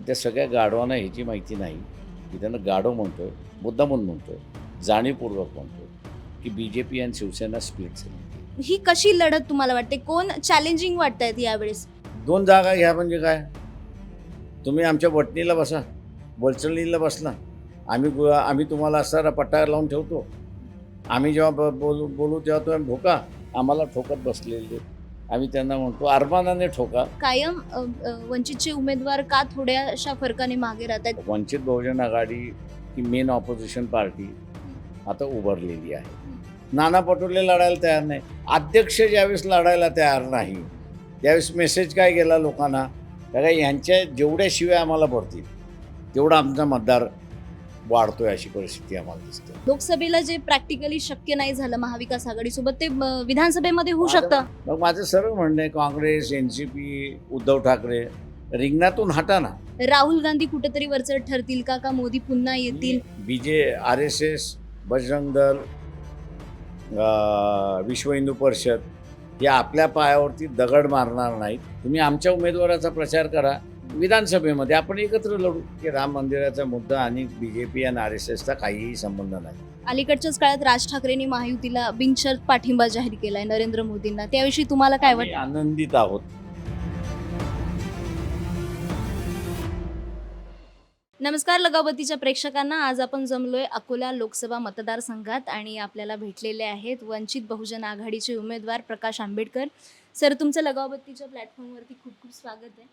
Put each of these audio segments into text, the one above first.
त्या सगळ्या गाढवांना ह्याची माहिती नाही की त्यांना गाढव म्हणतोय, मुद्दामून म्हणतोय, जाणीवपूर्वक म्हणतोय की BJP आणि शिवसेना स्प्लिट झाली. ही कशी लढत तुम्हाला वाटते? कोण चॅलेंजिंग वाटतायत यावेळेस? 2 जागा घ्या म्हणजे काय? तुम्ही आमच्या वटणीला बसा, वलचलीला बसला. आम्ही तुम्हाला असा पट्टा लावून ठेवतो. आम्ही जेव्हा बोलू बोलू तेव्हा तुम्ही भोका. आम्हाला ठोकत बसलेले. आम्ही त्यांना म्हणतो अरमानाने ठोका. कायम वंचितचे उमेदवार का थोड्याशा फरकाने मागे राहतात? वंचित बहुजन आघाडी ही मेन ऑपोजिशन पार्टी आता उभारलेली आहे. नाना पटोले लढायला तयार नाही. अध्यक्ष ज्यावेळेस लढायला तयार नाही, त्यावेळेस मेसेज काय गेला लोकांना? बघा ह्यांच्या जेवढ्या शिव्या आम्हाला पडतील, तेवढा आमचा मतदार वाढतोय अशी परिस्थिती आम्हाला दिसते. लोकसभेला जे प्रॅक्टिकली शक्य नाही झालं महाविकास आघाडीसोबत ते विधानसभेमध्ये होऊ शकतं. मग माझं सरळ म्हणणं आहे काँग्रेस, NCP, उद्धव ठाकरे रिंगणातून हटा ना. राहुल गांधी कुठेतरी वरचढ ठरतील का मोदी पुन्हा येतील? RSS, बजरंग दल, विश्व हिंदू परिषद हे आपल्या पायावरती दगड मारणार नाहीत. तुम्ही आमच्या उमेदवाराचा प्रचार करा. विधानसभेमध्ये आपण एकत्र लढू. की राम मंदिराचा मुद्दा आणि BJP आणि RSSचा काहीही संबंध नाही. अलीकडच्याच काळात राज ठाकरेंनी महायुतीला बिनशर्त पाठिंबा जाहीर केलाय नरेंद्र मोदींना. त्याविषयी तुम्हाला काय आम्ही वाटतं? आनंदित आहोत. नमस्कार लगावतीच्या प्रेक्षकांना. आज आपण जमलोय अकोला लोकसभा मतदारसंघात आणि आपल्याला भेटलेले आहेत वंचित बहुजन आघाडीचे उमेदवार प्रकाश आंबेडकर. सर, तुमचं लगावतीच्या प्लॅटफॉर्मवरती खूप खूप स्वागत आहे.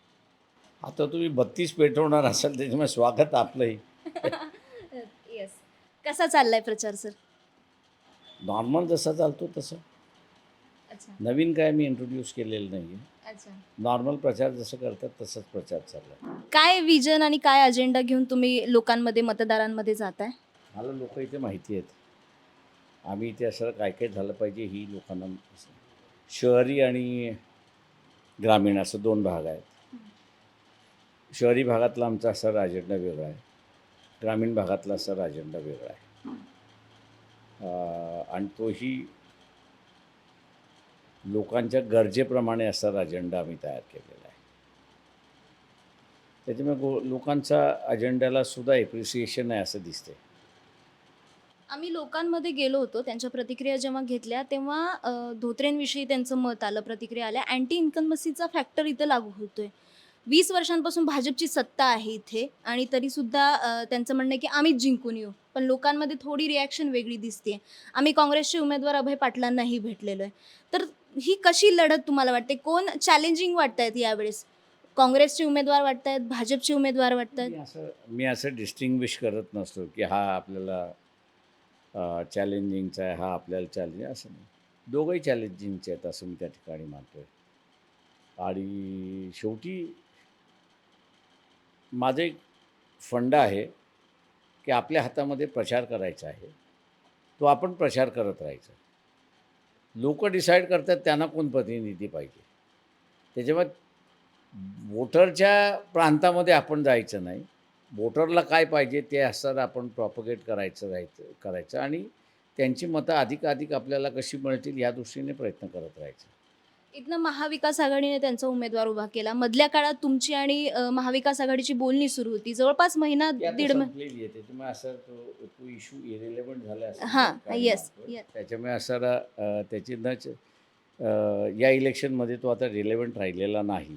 आता तुम्ही 32 पेटवणार असाल त्याच्यामुळे स्वागत आपलंही. येस. कसा चाललाय प्रचार सर? नॉर्मल जसा चालतो तसं. अच्छा नवीन काय मी इंट्रोड्यूस केलेलं नाही आहे. अच्छा. नॉर्मल प्रचार जसं करतात तसंच प्रचार चालला. काय विजन आणि काय अजेंडा घेऊन तुम्ही लोकांमध्ये मतदारांमध्ये जाताय? मला लोक इथे माहिती आहेत. आम्ही इथे असं काय काय झालं पाहिजे ही लोकांना शहरी आणि ग्रामीण असं 2 भाग आहेत. शहरी भागातला आमचा असा अजेंडा वेगळा आहे, ग्रामीण भागातला असा अजेंडा वेगळा आहे. आणि तोही लोकांच्या गरजेप्रमाणे असा अजेंडा आम्ही तयार केलेला आहे. त्याच्यामुळे लोकांचा अजेंड्याला सुद्धा एप्रिसिएशन आहे असं दिसते. आम्ही लोकांमध्ये गेलो होतो. त्यांच्या प्रतिक्रिया जेव्हा घेतल्या तेव्हा धोत्रेंविषयी त्यांचं मत आलं, प्रतिक्रिया आल्या. अँटी इन्कम्बन्सीचा फॅक्टर इथं लागू होतोय. 20 वर्षांपासून भाजपची सत्ता आहे इथे आणि तरीसुद्धा त्यांचं म्हणणं आहे की आम्हीच जिंकून येऊ. पण लोकांमध्ये थोडी रिॲक्शन वेगळी दिसते. आम्ही काँग्रेसचे उमेदवार अभय पाटलांनाही भेटलेलो आहे. तर ही कशी लढत तुम्हाला वाटते? कोण चॅलेंजिंग वाटतायत यावेळेस? काँग्रेसचे उमेदवार वाटतायत, भाजपचे उमेदवार वाटतायत? मी असं डिस्टिंग्विश करत नसतो की हा आपल्याला चॅलेंजिंगचा आहे, हा आपल्याला चॅलेंज असं नाही. दोघंही चॅलेंजिंगचे आहेत असं मी त्या ठिकाणी मानतो आहे. आणि शेवटी माझं एक फंड आहे की आपल्या हातामध्ये प्रचार करायचा आहे, तो आपण प्रचार करत राहायचा. लोक डिसाईड करतात त्यांना कोण प्रतिनिधी पाहिजे. त्याच्यामुळे वोटरच्या प्रांतामध्ये आपण जायचं नाही. वोटरला काय पाहिजे ते असं आपण प्रॉपगेट करायचं आणि त्यांची मतं अधिकाधिक आपल्याला कशी मिळतील या दृष्टीने प्रयत्न करत राहायचं. इथनं महाविकास आघाडीने त्यांचा उमेदवार उभा केला. मधल्या काळात तुमची आणि महाविकास आघाडीची बोलणी सुरू होती. जवळपास महिना ती आता दीड संपलेली आहे. त्याच्यामुळे असं तो इश्यू इरिलेव्हंट झाला असं हां, काही येस, मानतोय. येस. त्याच्यामुळे असं त्याची या इलेक्शनमध्ये तो आता रिलेव्हंट राहिलेला नाही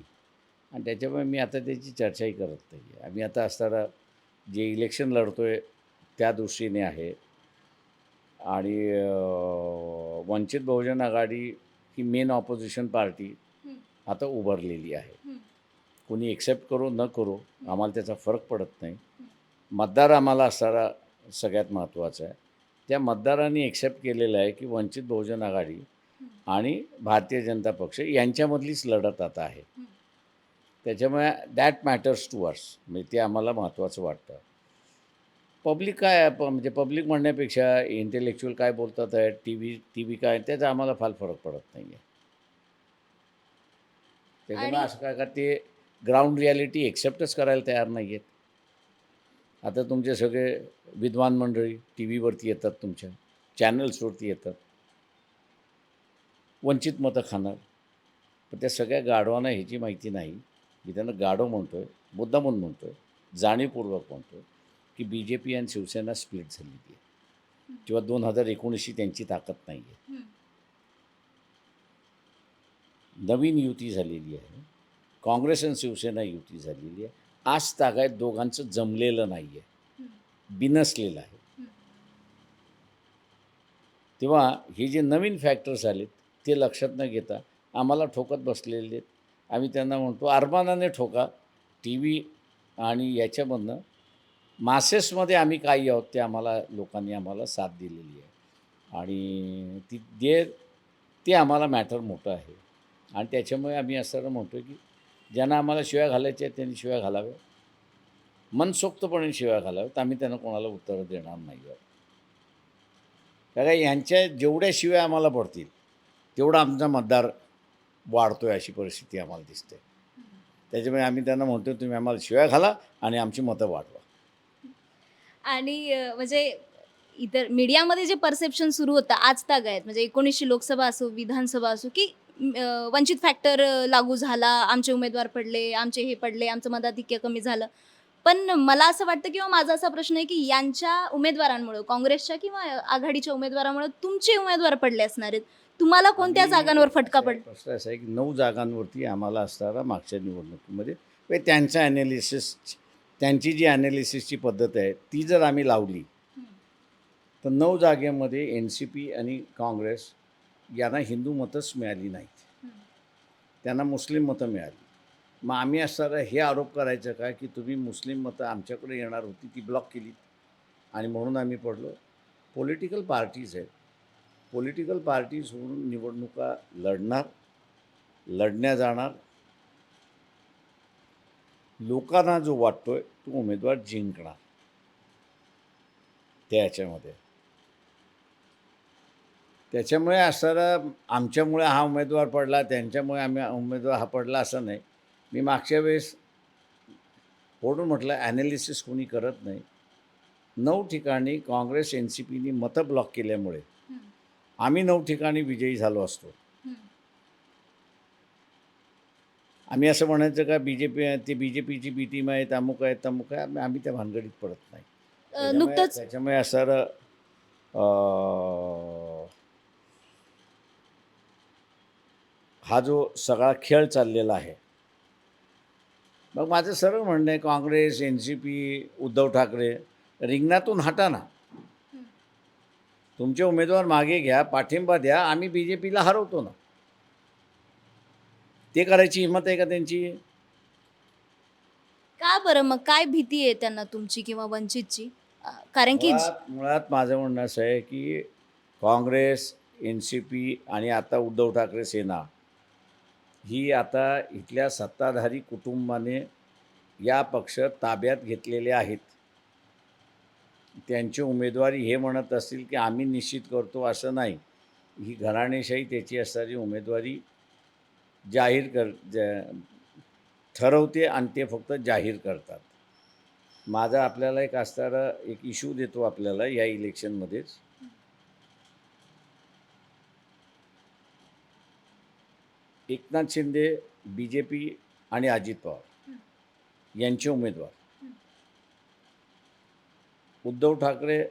आणि त्याच्यामुळे मी आता त्याची चर्चाही करत नाही आहे. आम्ही आता असताना जे इलेक्शन लढतोय त्या दृष्टीने आहे आणि वंचित बहुजन आघाडी ही मेन ऑपोजिशन पार्टी आता उभारलेली आहे. कोणी एक्सेप्ट करो न करो आम्हाला त्याचा फरक पडत नाही. मतदार आम्हाला असणारा सगळ्यात महत्त्वाचा आहे. त्या मतदारांनी एक्सेप्ट केलेलं आहे की वंचित बहुजन आघाडी आणि भारतीय जनता पक्ष यांच्यामधलीच लढत आता आहे. त्याच्यामुळे दॅट मॅटर्स टू अस, म्हणजे ते आम्हाला महत्त्वाचं वाटतं. पब्लिक काय म्हणजे पब्लिक म्हणण्यापेक्षा इंटेलेक्च्युअल काय बोलतात आहे, टी व्ही काय, त्याचा आम्हाला फार फरक पडत नाही आहे. त्याच्यामुळे आणि असं काय का ते ग्राउंड रियालिटी एक्सेप्टच करायला तयार नाही आहेत. आता तुमचे सगळे विद्वान मंडळी टी व्हीवरती येतात, तुमच्या चॅनल्सवरती येतात, वंचित मतं खाणार. पण त्या सगळ्या गाढवांना ह्याची माहिती नाही. मी त्यांना गाढव म्हणतो आहे, मुद्दामून म्हणतो आहे, जाणीवपूर्वक म्हणतो की बी जे पी आणि शिवसेना स्प्लिट झालेली आहे किंवा 2019ची त्यांची ताकद नाही आहे. नवीन युती झालेली आहे. काँग्रेस आणि शिवसेना युती झालेली आहे. आज तागायत दोघांचं जमलेलं नाही आहे, बिनसलेलं आहे. तेव्हा हे जे नवीन फॅक्टर्स आलेत ते लक्षात न घेता आम्हाला ठोकत बसलेले आहेत. आम्ही त्यांना म्हणतो अरमानाने ठोका. टी व्ही आणि याच्यामधनं मासेसमध्ये आम्ही काही आहोत ते आम्हाला लोकांनी आम्हाला साथ दिलेली आहे आणि ते आम्हाला मॅटर मोठं आहे आणि त्याच्यामुळे आम्ही असं म्हणतो की ज्यांना आम्हाला शिव्या घालायच्या आहेत त्यांनी शिव्या घालाव्या, मनसोक्तपणे शिव्या घालाव्यात. आम्ही त्यांना कोणाला उत्तरं देणार नाही आहोत. कारण यांच्या जेवढ्या शिव्या आम्हाला पडतील तेवढा आमचा मतदार वाढतो आहे अशी परिस्थिती आम्हाला दिसते. त्याच्यामुळे आम्ही त्यांना म्हणतो तुम्ही आम्हाला शिव्या घाला आणि आमची मतं वाढवा. आणि म्हणजे इतर मीडियामध्ये जे परसेप्शन सुरू होतं आज तागायत म्हणजे 19ची लोकसभा असो विधानसभा असो की वंचित फॅक्टर लागू झाला, आमचे उमेदवार पडले, आमचे हे पडले, आमचं मताधिक्य कमी झालं. पण मला असं वाटतं किंवा माझा असा प्रश्न आहे की यांच्या उमेदवारांमुळे काँग्रेसच्या किंवा आघाडीच्या उमेदवारामुळे तुमचे उमेदवार पडले असणार आहेत. तुम्हाला कोणत्या जागांवर फटका पडला? प्रश्न असा आहे की 9 जागांवरती आम्हाला असणारा मागच्या निवडणुकीमध्ये त्यांचं ॲनालिसिस, त्यांची जी ॲनालिसिसची पद्धत आहे ती जर आम्ही लावली तर 9 जागेमध्ये एन सी पी आणि काँग्रेस यांना हिंदू मतंच मिळाली नाहीत, त्यांना मुस्लिम मतं मिळाली. मग आम्ही असणारा हे आरोप करायचं का की तुम्ही मुस्लिम मतं आमच्याकडे येणार होती ती ब्लॉक केलीत आणि म्हणून आम्ही पडलो. पॉलिटिकल पार्टीज आहेत, पॉलिटिकल पार्टीज होऊन निवडणुका लढण्या जाणार. लोकांना जो वाटतोय तो उमेदवार जिंकणार त्याच्यामध्ये. त्याच्यामुळे असणारा आमच्यामुळे हा उमेदवार पडला, त्यांच्यामुळे उमेदवार हा पडला असं नाही. मी मागच्या वेळेस म्हणून म्हटलं ॲनालिसिस कोणी करत नाही. 9 ठिकाणी काँग्रेस एन सी पीनी मतं ब्लॉक केल्यामुळे आम्ही 9 ठिकाणी विजयी झालो असतो. आम्ही असं म्हणायचं का बी जे पीची बी टीम आहे, तमुक आहे तमुक आहे, आम्ही त्या भानगडीत पडत नाही. नुकतंच त्याच्यामुळे असणारं हा जो सगळा खेळ चाललेला आहे. मग माझं सरळ म्हणणं आहे Congress, N C P, Uddhav Thackeray रिंगणातून हटा ना. तुमचे उमेदवार मागे घ्या, पाठिंबा द्या, आम्ही बी जे पीला हरवतो ना. ते करायची हिंमत आहे का त्यांची? का बरं मग काय भीती आहे त्यांना तुमची किंवा वंचितची? कारण की मुळात माझं म्हणणं असं आहे की काँग्रेस, एन सी पी आणि आता उद्धव ठाकरे सेना ही आता इथल्या सत्ताधारी कुटुंबाने या पक्ष ताब्यात घेतलेले आहेत. त्यांची उमेदवारी हे म्हणत असतील की आम्ही निश्चित करतो असं नाही. ही घराणेशाही त्याची असणारी उमेदवारी ठरवते आणि ते फक्त जाहीर करतात. माझा आपल्याला एक असणारा एक इश्यू देतो आपल्याला या इलेक्शनमध्येच. Eknath Shinde, B J P आणि अजित पवार यांचे उमेदवार, उद्धव ठाकरे,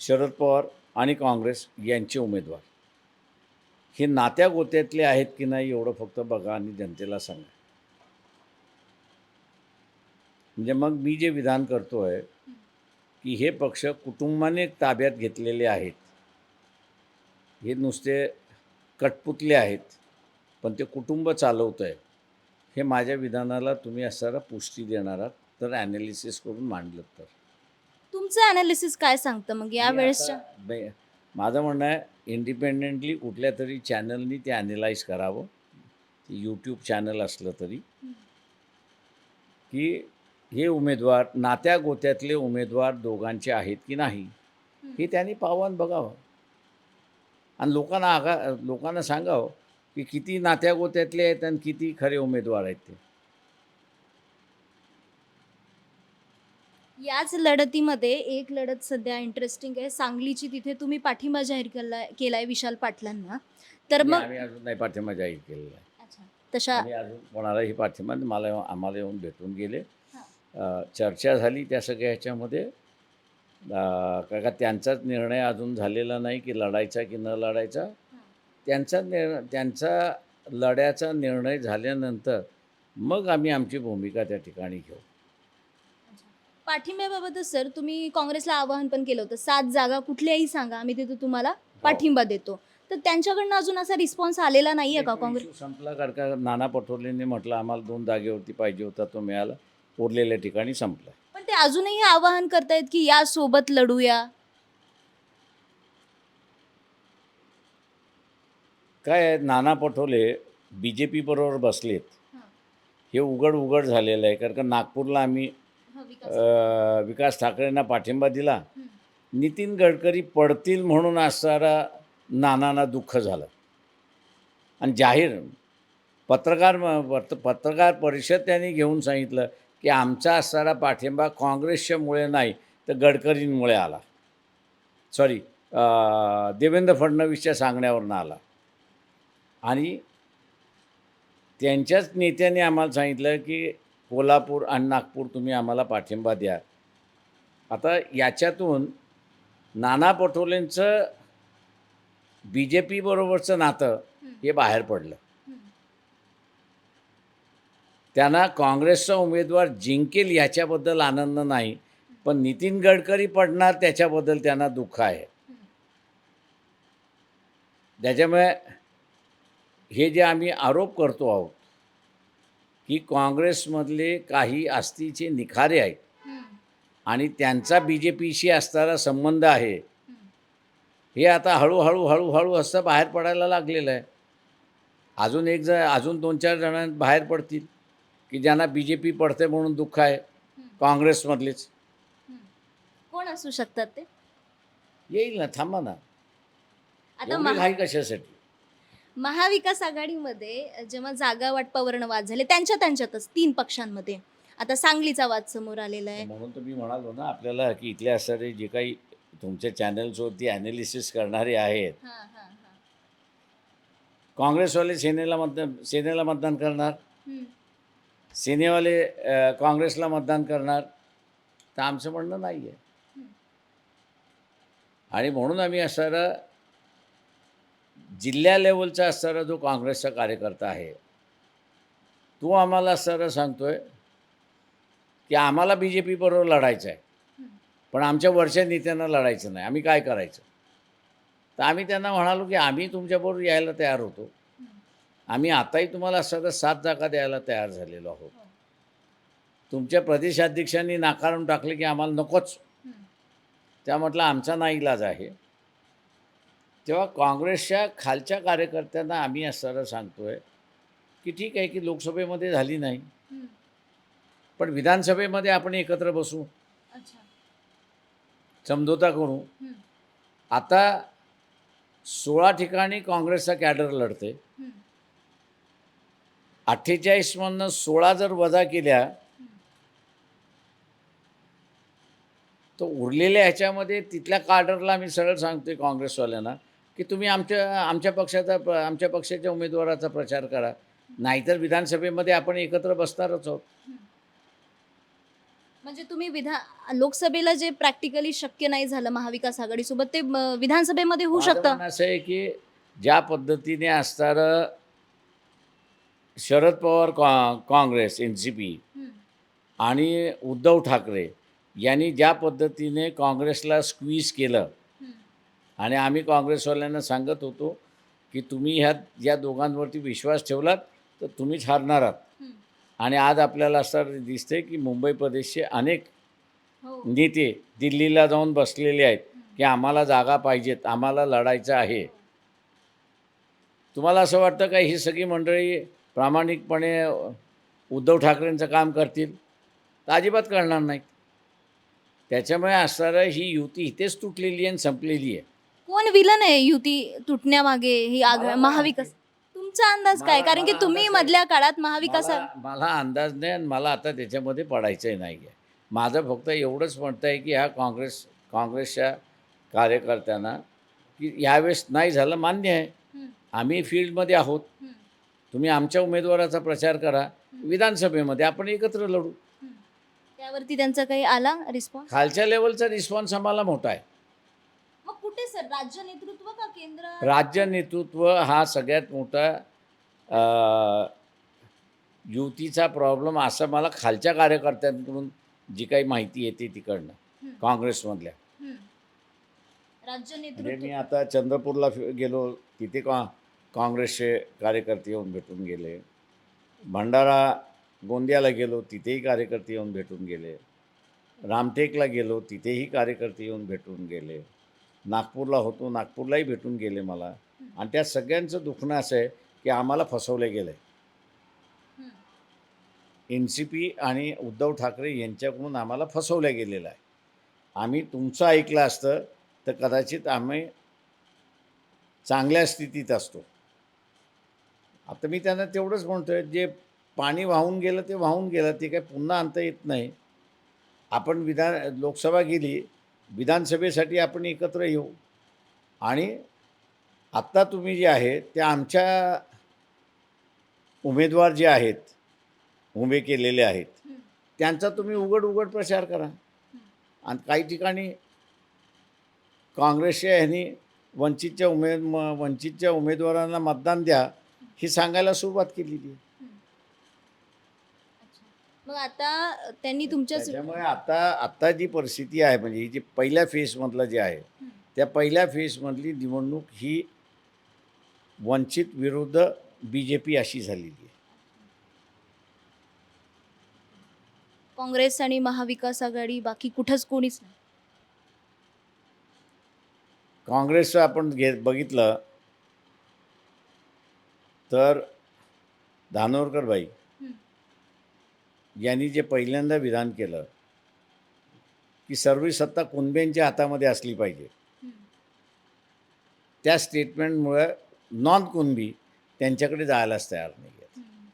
शरद पवार आणि काँग्रेस यांचे उमेदवार हे नात्या गोत्यातले आहेत की नाही एवढं फक्त बघा आणि जनतेला सांगा. म्हणजे मग मी जे विधान करतो आहे की हे पक्ष कुटुंबाने ताब्यात घेतलेले आहेत, हे नुसते कटपुतले आहेत, पण ते कुटुंब चालवतं आहे. हे माझ्या विधानाला तुम्ही असणारा पुष्टी देणार आहात तर ॲनालिसिस करून मांडलं तर. तुमचं ॲनालिसिस काय सांगतं मग या वेळेसच्या? माझं म्हणणं आहे इंडिपेंडेंटली कुठल्या तरी चॅनलनी ते ॲनालाइज करावं, ते यूट्यूब चॅनल असलं तरी, की हे उमेदवार नात्या गोत्यातले उमेदवार दोघांचे आहेत की नाही हे त्यांनी पाहावं बघावं आणि लोकांना सांगावं की किती नात्या गोत्यातले आहेत आणि किती खरे उमेदवार आहेत ते. याच लढतीमध्ये एक लढत सध्या इंटरेस्टिंग आहे सांगलीची. तिथे तुम्ही पाठिंबा जाहीर केलाय विशाल पाटलांना. तर मग आम्ही अजून नाही पाठिंबा जाहीर केलेला आहे. अच्छा, तशा आणि अजून कोणालाही पाठिंबा नाही. आम्हाला येऊन भेटून गेले. चर्चा झाली त्या सगळ्या ह्याच्यामध्ये. का त्यांचाच निर्णय अजून झालेला नाही की लढायचा की न लढायचा. त्यांचा लढ्याचा निर्णय झाल्यानंतर मग आम्ही आमची भूमिका त्या ठिकाणी घेऊ. पाठिंब्याबाबतच सर तुम्ही काँग्रेसला आवाहन पण केलं होतं 7 जागा कुठल्याही सांगा आम्ही तिथे तुम्हाला पाठिंबा देतो. तर त्यांच्याकडनं अजून असा रिस्पॉन्स आलेला नाहीये का काँग्रेस? इश्यू संपला कारण का नाना पटोलेंनी म्हटलं आम्हाला 2 जागेवरती पाहिजे होता, तो मिळाला. उरलेल्या ठिकाणी संपला. पण ते अजूनही आवाहन करतायत की या सोबत लढूया. काय आहे, नाना पटोले BJP बरोबर बसलेत. हे उघड झालेलं आहे कारण का नागपूरला आम्ही विकास ठाकरेंना पाठिंबा दिला. नितीन गडकरी पडतील म्हणून असणारा नानांना दुःख झालं आणि जाहीर पत्रकार परिषद त्यांनी घेऊन सांगितलं की आमचा असणारा पाठिंबा काँग्रेसच्यामुळे नाही तर गडकरींमुळे आला. सॉरी, देवेंद्र फडणवीसच्या सांगण्यावरनं आला. आणि त्यांच्याच नेत्याने आम्हाला सांगितलं की कोल्हापूर आणि नागपूर तुम्ही आम्हाला पाठिंबा द्या. आता याच्यातून नाना पटोलेंचं BJP बरोबरचं नातं हे बाहेर पडलं. त्यांना काँग्रेसचा उमेदवार जिंकेल याच्याबद्दल आनंद नाही, पण नितीन गडकरी पडणार त्याच्याबद्दल त्यांना दुःख आहे. त्याच्यामुळे हे जे आम्ही आरोप करतो आहोत की काँग्रेसमधले काही आस्थीचे निखारे आहेत आणि त्यांचा BJPशी असणारा संबंध आहे, हे आता हळूहळू असं बाहेर पडायला लागलेलं आहे. अजून 2-4 जण बाहेर पडतील की ज्यांना BJP पडते म्हणून दुःख आहे, काँग्रेसमधलेच. कोण असू शकतात ते? येईल ना, थांबा ना. आता एवढी घाई कशासाठी? महाविकास आघाडीमध्ये जेव्हा जागा वाटपावरनं वाद झाले त्यांच्यातच 3 पक्षांमध्ये आता सांगलीचा वाद समोर आलेला आहे. म्हणून तर मी म्हणालो ना आपल्याला की इथले असणारे जे काही तुमच्या चॅनल्सवरती ॲनालिसिस करणारे आहेत, काँग्रेसवाले सेनेला मतदान करणार, सेनेवाले काँग्रेसला मतदान करणार, तर आमचं म्हणणं नाही आहे. आणि म्हणून आम्ही असणारा जिल्ह्या लेवलचा असणारा जो काँग्रेसचा कार्यकर्ता आहे, तो आम्हाला असणारा सांगतोय की आम्हाला BJP बरोबर लढायचं आहे, पण आमच्या वरच्या नेत्यांना लढायचं नाही. आम्ही काय करायचं? तर आम्ही त्यांना म्हणालो की आम्ही तुमच्याबरोबर यायला तयार होतो. आम्ही आताही तुम्हाला असणारा 7 जागा द्यायला तयार झालेलो आहोत. तुमच्या प्रदेशाध्यक्षांनी नाकारून टाकले की आम्हाला नकोच. त्या म्हटलं आमचा नाईलाज आहे. तेव्हा काँग्रेसच्या खालच्या कार्यकर्त्यांना आम्ही असणारं सांगतोय की ठीक आहे की लोकसभेमध्ये झाली नाही, पण विधानसभेमध्ये आपण एकत्र बसू, समझोता करू. आता 16 ठिकाणी काँग्रेसचा कॅडर लढते. 48 मधनं 16 जर वजा केल्या तर उरलेल्या ह्याच्यामध्ये तिथल्या कॅडरला मी सरळ सांगतोय काँग्रेसवाल्यांना की तुम्ही आमच्या पक्षाच्या उमेदवाराचा प्रचार करा, नाहीतर विधानसभेमध्ये आपण एकत्र बसणारच आहोत. म्हणजे तुम्ही लोकसभेला जे प्रॅक्टिकली शक्य नाही झालं महाविकास आघाडीसोबत ते विधानसभेमध्ये होऊ माझं शकतं. म्हणणं असं आहे की ज्या पद्धतीने असणारं शरद पवार काँग्रेस NCP आणि उद्धव ठाकरे यांनी ज्या पद्धतीने काँग्रेसला स्क्वीज केलं आणि आम्ही काँग्रेसवाल्यांना सांगत होतो की तुम्ही या दोघांवरती विश्वास ठेवलात तर तुम्हीच हारणार आहात. आणि आज आपल्याला असं दिसतंय की मुंबई प्रदेशचे अनेक नेते दिल्लीला जाऊन बसलेले आहेत की आम्हाला जागा पाहिजेत, आम्हाला लढायचं आहे. तुम्हाला असं वाटतं का ही सगळी मंडळी प्रामाणिकपणे उद्धव ठाकरेंचं काम करतील? तर अजिबात करणार नाहीत. त्याच्यामुळे असणारं ही युती इथेच तुटलेली आहे आणि संपलेली आहे. कोण विलन आहे युती तुटण्यामागे ही महाविकास? तुमचा अंदाज काय? कारण की तुम्ही मधल्या काळात महाविकास मला अंदाज नाही आणि मला आता त्याच्यामध्ये पडायचंही नाही आहे. माझं फक्त एवढंच म्हणतं आहे की ह्या काँग्रेसच्या कार्यकर्त्यांना की यावेळेस नाही झालं मान्य आहे, आम्ही फील्डमध्ये आहोत, तुम्ही आमच्या उमेदवाराचा प्रचार करा, विधानसभेमध्ये आपण एकत्र लढू. त्यावरती त्यांचा काही आला रिस्पॉन्स? खालच्या लेवलचा रिस्पॉन्स आम्हाला मोठा आहे. मग कुठे सर, राज्य नेतृत्व का केंद्र? राज्य नेतृत्व हा सगळ्यात मोठा युतीचा प्रॉब्लेम असं मला खालच्या कार्यकर्त्यांकडून जी काही माहिती येते तिकडनं, हं, काँग्रेसमधल्या. हं. राज्य म्हणजे नेतृत्व. मी आता चंद्रपूरला गेलो, तिथे काँग्रेसचे कार्यकर्ते येऊन भेटून गेले. भंडारा गोंदियाला गेलो, तिथेही कार्यकर्ते येऊन भेटून गेले. रामटेकला गेलो, तिथेही कार्यकर्ते येऊन भेटून गेले. नागपूरला होतो, नागपूरलाही भेटून गेले मला. आणि त्या सगळ्यांचं दुखणं असं आहे की आम्हाला फसवलं गेलं आहे. हं, NCP आणि उद्धव ठाकरे यांच्याकडून आम्हाला फसवलं गेलेलं आहे. आम्ही तुमचं ऐकलं असतं तर कदाचित आम्ही चांगल्या स्थितीत असतो. आता मी त्यांना तेवढंच म्हणतो आहे, जे पाणी वाहून गेलं ते वाहून गेलं, ते काही पुन्हा आणता येत नाही. आपण लोकसभा गेली, विधानसभेसाठी आपण एकत्र येऊ. आणि आत्ता तुम्ही जे आहे ते आमच्या उमेदवार जे आहेत, उभे केलेले आहेत, हं, त्यांचा तुम्ही उघड प्रचार करा. हं. आणि काही ठिकाणी काँग्रेसच्या ह्यांनी वंचितच्या उमेदवारांना मतदान द्या ही सांगायला सुरुवात केलेली आहे. अच्छा. मग आता त्यांनी तुमच्याच. त्याच्यामुळे आत्ता जी परिस्थिती आहे, म्हणजे ही जी पहिल्या फेजमधलं जे आहे, हं. त्या पहिल्या फेजमधली निवडणूक ही वंचित विरुद्ध BJP अशी झालेली आहे. काँग्रेस आणि महाविकास आघाडी बाकी कुठंच कोणीच नाही. काँग्रेसचं आपण बघितलं तर धानोरकरबाई हं, यांनी जे पहिल्यांदा विधान केलं की सर्व सत्ता कुणब्यांच्या हातामध्ये असली पाहिजे, हं. त्या स्टेटमेंटमुळे नॉन कुणबी त्यांच्याकडे जायलाच तयार नाही आहेत. हं.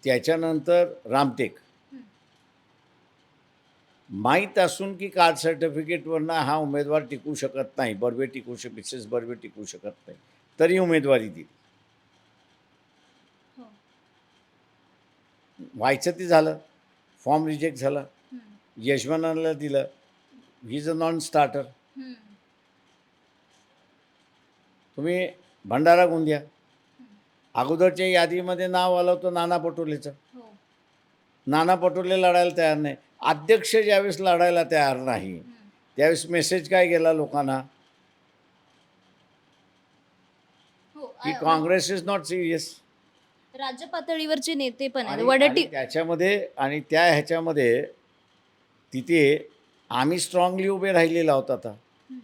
त्याच्यानंतर रामटेक, हं. माहीत असून की कास्ट सर्टिफिकेटवरनं हा उमेदवार टिकू शकत नाही, मिसेस बर्वे टिकू शकत नाही, तरी उमेदवारी दिली. हो. व्हायचं ते झालं, फॉर्म रिजेक्ट झाला. हं, यशवंतांना दिलं, he is a non starter. हं. तुम्ही भंडारा गोंदिया, हं. अगोदरच्या यादीमध्ये नाव आलं होतं नाना पटोलेचं. हो. नाना पटोले लढायला तयार नाही. अध्यक्ष ज्यावेळेस लढायला तयार नाही, हं. त्यावेळेस मेसेज काय गेला लोकांना हो. की काँग्रेस इज नॉट सिरियस. राज्य पातळीवरचे नेते पण आहेत. आणि वडट्टी. त्याच्यामध्ये आणि त्या ह्याच्यामध्ये तिथे आम्ही स्ट्रॉंगली उभे राहिलेलो आहोत आता. हं.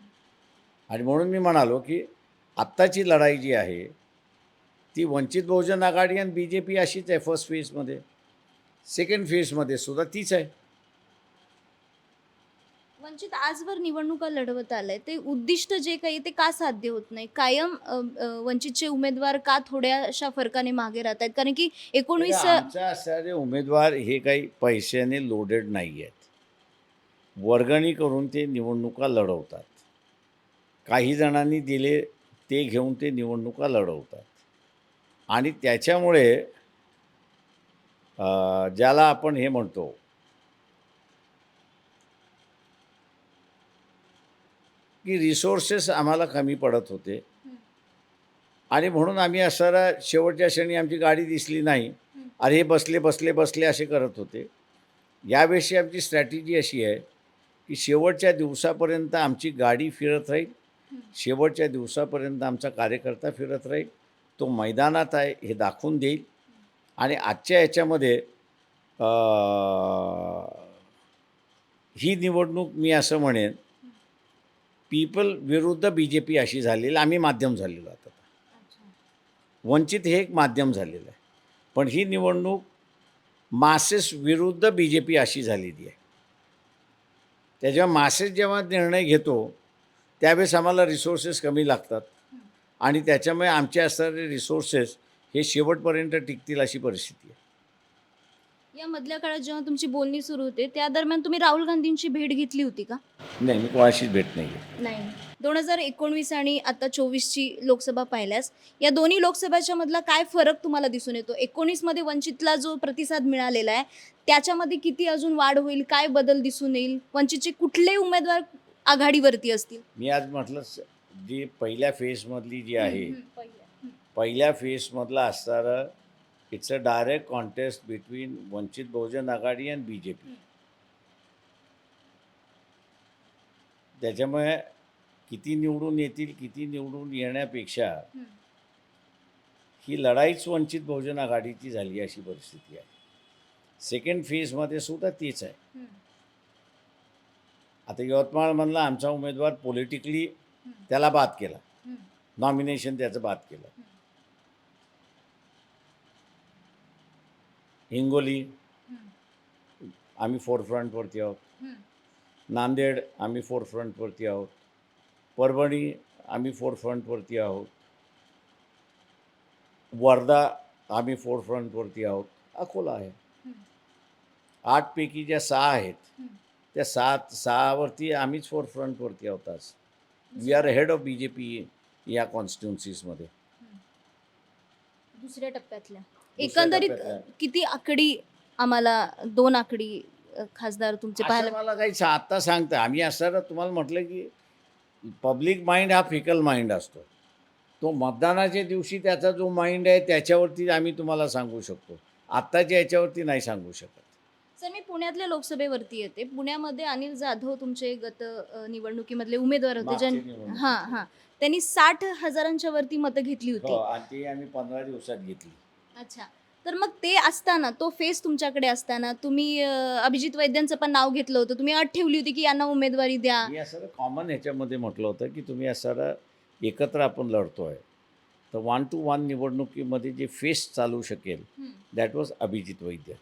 आणि म्हणून मी म्हणालो की आत्ताची लढाई जी आहे ती वंचित बहुजन आघाडी आणि BJP अशीच आहे. फर्स्ट फेजमध्ये, सेकंड फेजमध्ये सुद्धा तीच आहे. वंचित आजवर निवडणुका लढवत आलंय, ते उद्दिष्ट जे काही ते का साध्य होत नाही? कायम वंचितचे उमेदवार का थोड्याशा फरकाने मागे राहत आहेत? कारण की 19 आमच्या असणारे उमेदवार हे काही पैशाने लोडेड नाही आहेत. वर्गणी करून ते निवडणुका लढवतात. काही जणांनी दिले ते घेऊन ते निवडणुका लढवतात. आणि त्याच्यामुळे ज्याला आपण हे म्हणतो की रिसोर्सेस आम्हाला कमी पडत होते. हं, आणि म्हणून आम्ही असणारा शेवटच्या क्षणी आमची गाडी दिसली नाही, हं. अरे हे बसले असे करत होते. यावेळी आमची स्ट्रॅटेजी अशी आहे की शेवटच्या दिवसापर्यंत आमची गाडी फिरत राहील, हं. शेवटच्या दिवसापर्यंत आमचा कार्यकर्ता फिरत राहील, तो मैदानात आहे हे दाखवून देईल. आणि आजच्या ह्याच्यामध्ये ही निवडणूक मी असं म्हणेन पीपल विरुद्ध BJP अशी झालेली, आम्ही माध्यम झालेलो आहोत. अच्छा. वंचित हे एक माध्यम झालेलं आहे, पण ही निवडणूक मासेस विरुद्ध BJP अशी झालेली आहे. त्याच्यामुळे मासेस जेव्हा निर्णय घेतो त्यावेळेस आम्हाला रिसोर्सेस कमी लागतात. हं. आणि त्याच्यामुळे आमचे असणारे रिसोर्सेस हे शेवटपर्यंत टिकतील अशी परिस्थिती आहे. या मधल्या काळात जेव्हा तुमची बोलणी सुरू होते त्या दरम्यान तुम्ही राहुल गांधींची भेट घेतली होती का? नाही, मी कोणाशीच भेट नाही घेतली. नाही. 2019 आणि आता 24ची लोकसभा पाहिल्यास या दोन्ही लोकसभेच्या मधला काय फरक तुम्हाला दिसून येतो? 19 मध्ये वंचितला जो प्रतिसाद मिळालेला आहे, त्याच्यामध्ये किती अजून वाढ होईल? काय बदल दिसून येईल? वंचितचे कुठले उमेदवार आघाडीवरती असतील? मी आज म्हटलं जी पहिल्या फेजमधली जी आहे, पहिल्या. पहिल्या फेजमधला असणारं it's a direct contest between Vanchit Bahujan Aghadi आणि BJP. त्याच्यामुळे किती निवडून येतील, किती निवडून येण्यापेक्षा ही लढाईच वंचित बहुजन आघाडीची झाली अशी परिस्थिती आहे. सेकंड फेजमध्ये सुद्धा तीच आहे. आता यवतमाळमधला आमचा उमेदवार पॉलिटिकली त्याला बाद केला, नॉमिनेशन त्याचं बाद केलं. हिंगोली आम्ही फोरफ्रंटवरती आहोत, नांदेड आम्ही फोरफ्रंटवरती आहोत, परभणी आम्ही फोरफ्रंटवरती आहोत, वर्धा आम्ही फोरफ्रंटवरती आहोत, अकोला आहे. 8पैकी ज्या 6 आहेत त्या 6वरती आम्हीच फोरफ्रंटवरती आहोत. आज we are head of BJP या कॉन्स्टिट्युन्सीजमध्ये. दुसऱ्या टप्प्यातल्या दुसऱ्या एकंदरीत टप्प्यातल्या. किती आकडी आम्हाला 2 आकडी खासदार तुमचे असं पाहायला? मला काही आत्ता सांगता आम्ही असं तुम्हाला म्हटलं की पब्लिक माइंड हा फिकल माइंड असतो. तो मतदानाच्या दिवशी त्याचा जो माइंड आहे त्याच्यावरती आम्ही तुम्हाला सांगू शकतो. आत्ताच्या याच्यावरती नाही सांगू शकत. सर, मी पुण्यातल्या लोकसभेवरती येते. पुण्यामध्ये अनिल जाधव तुमचे निवडणुकीमधले उमेदवार होते. मागच्या निवडणुकीत. हां. त्यांनी 60,000च्या वरती मतं घेतली हो, होती. आणि ती आम्ही 15 दिवसात घेतली. अच्छा. तर मग ते असताना, तो फेस तुमच्याकडे असताना तुम्ही अभिजित वैद्यांचं पण नाव घेतलं होतं. तुम्ही अट ठेवली होती की यांना उमेदवारी द्या. मी असं कॉमन ह्याच्यामध्ये म्हटलं होतं की तुम्ही असं एकत्र आपण लढतोय, तर 1 to 1 निवडणुकीमध्ये जे फेस चालू शकेल दॅट वॉज अभिजित वैद्य.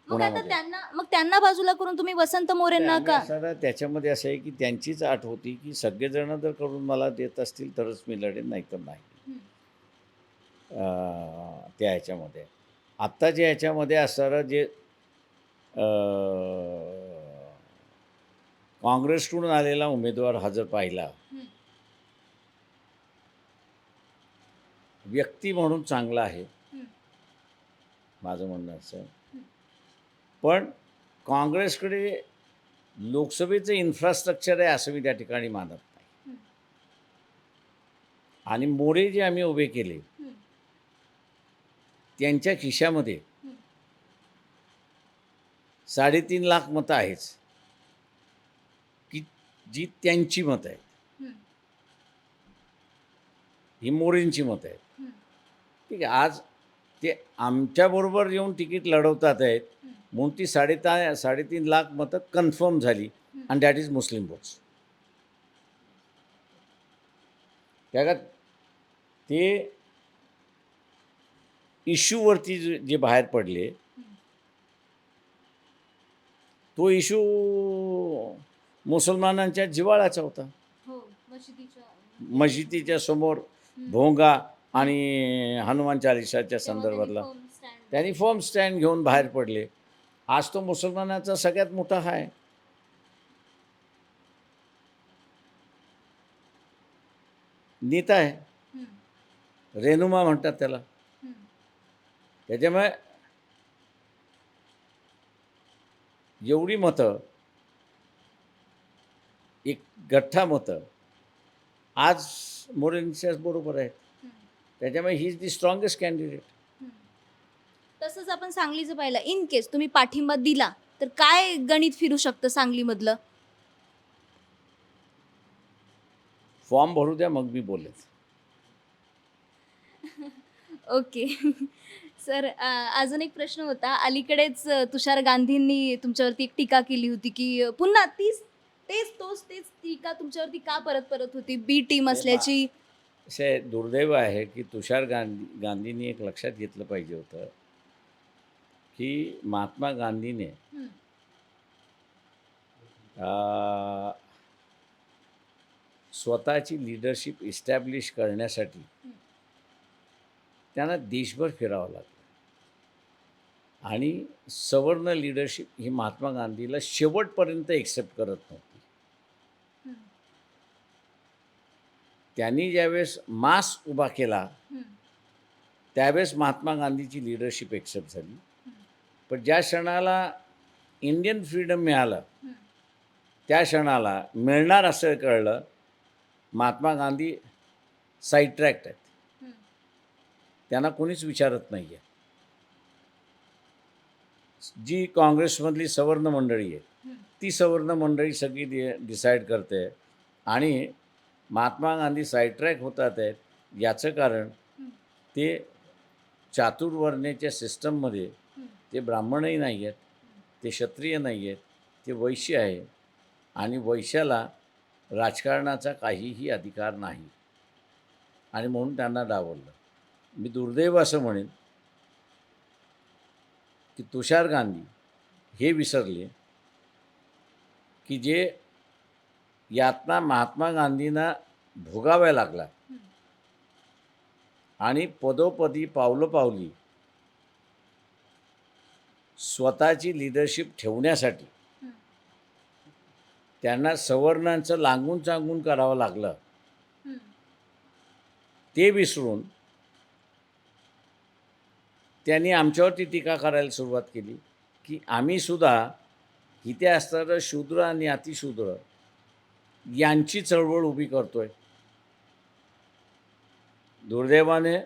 मग आता पुण्यामध्ये. त्यांना बाजूला करून तुम्ही वसंत मोरेंना आम्ही का? असं त्याच्यामध्ये असं आहे की त्यांचीच आठ होती की सगळेजण जर करून मला देत असतील तरच मी लढेन, नाही तर नाही. त्या ह्याच्यामध्ये आत्ताच्या ह्याच्यामध्ये असणारं जे काँग्रेसकडून आलेला उमेदवार हा जर पाहिला, व्यक्ती म्हणून चांगला आहे माझं म्हणणं असं. पण काँग्रेसकडे लोकसभेचं इन्फ्रास्ट्रक्चर आहे असं मी त्या ठिकाणी मानत नाही. आणि मोरे जे आम्ही उभे केले त्यांच्या खिशामध्ये 3.5 लाख मतं आहेच की जी त्यांची मतं आहेत, ही मोरेंची मतं आहेत. ठीक आहे, आज ते आमच्याबरोबर येऊन तिकीट लढवतात आहेत म्हणून ती 3.5 लाख मतं कन्फर्म झाली आणि दॅट इज मुस्लिम वोट्स. त्या ते इश्यूवरती जे बाहेर पडले, तो इश्यू मुसलमानांच्या जिव्हाळ्याचा होता. मशिदीच्या समोर भोंगा आणि हनुमान चालिसाच्या संदर्भातला त्यांनी फर्म स्टँड घेऊन बाहेर पडले. आज तो मुसलमानाचा सगळ्यात मोठा हा आहे. नेता आहे, रेनुमा म्हणतात त्याला. त्याच्यामुळे एवढी मतं, एक गठ्ठा मतं आज मोरेंच्या बरोबर आहेत. त्याच्यामुळे he is the strongest candidate. तसंच आपण सांगलीचं पाहिलं, इन केस तुम्ही पाठिंबा दिला तर काय गणित फिरू शकतं सांगलीमधलं? फॉर्म भरू द्या मग मी बोलेन. ओके. सर, अजून एक प्रश्न होता. अलीकडेच तुषार गांधींनी तुमच्यावरती एक टीका केली होती की पुन्हा तेच टीका तुमच्यावरती का परत होती? बी टीम असल्याची. असे दुर्दैव आहे की तुषार गांधींनी एक लक्षात घेतलं पाहिजे होतं की महात्मा गांधीने स्वतःची लीडरशिप इस्टॅब्लिश करण्यासाठी त्यांना देशभर फिरावं लागलं. आणि सवर्ण लीडरशिप ही महात्मा गांधीला शेवटपर्यंत एक्सेप्ट करत नव्हती. त्यांनी ज्यावेळेस मास उभा केला त्यावेळेस महात्मा गांधीची लीडरशिप एक्सेप्ट झाली. पण ज्या क्षणाला इंडियन फ्रीडम मिळालं त्या क्षणाला मिळणार असं कळलं महात्मा गांधी साईड ट्रॅक्ट आहेत. त्यांना कोणीच विचारत नाही आहे. जी काँग्रेसमधली सवर्ण मंडळी आहे ती सवर्ण मंडळी सगळी डिसाईड करते आणि महात्मा गांधी साईड ट्रॅक होतात आहेत. याचं कारण ते चातुर्वर्ण्याच्या सिस्टममध्ये ते ब्राह्मणही नाही आहेत, ते क्षत्रिय नाही आहेत, ते वैश्य आहे आणि वैश्याला राजकारणाचा काहीही अधिकार नाही आणि म्हणून त्यांना डावललं. मी दुर्दैव असं म्हणेन की तुषार गांधी हे विसरले की जे यातना महात्मा गांधींना भोगाव्या लागला आणि पदोपदी पावलोपावली स्वतःची लीडरशिप ठेवण्यासाठी त्यांना सवर्णांचं लागून चांगून करावं लागलं. ते विसरून त्यांनी आमच्यावरती टीका करायला सुरुवात केली की आम्हीसुद्धा इथे असणारं शूद्र आणि अतिशूद्र यांची चळवळ उभी करतोय. दुर्दैवाने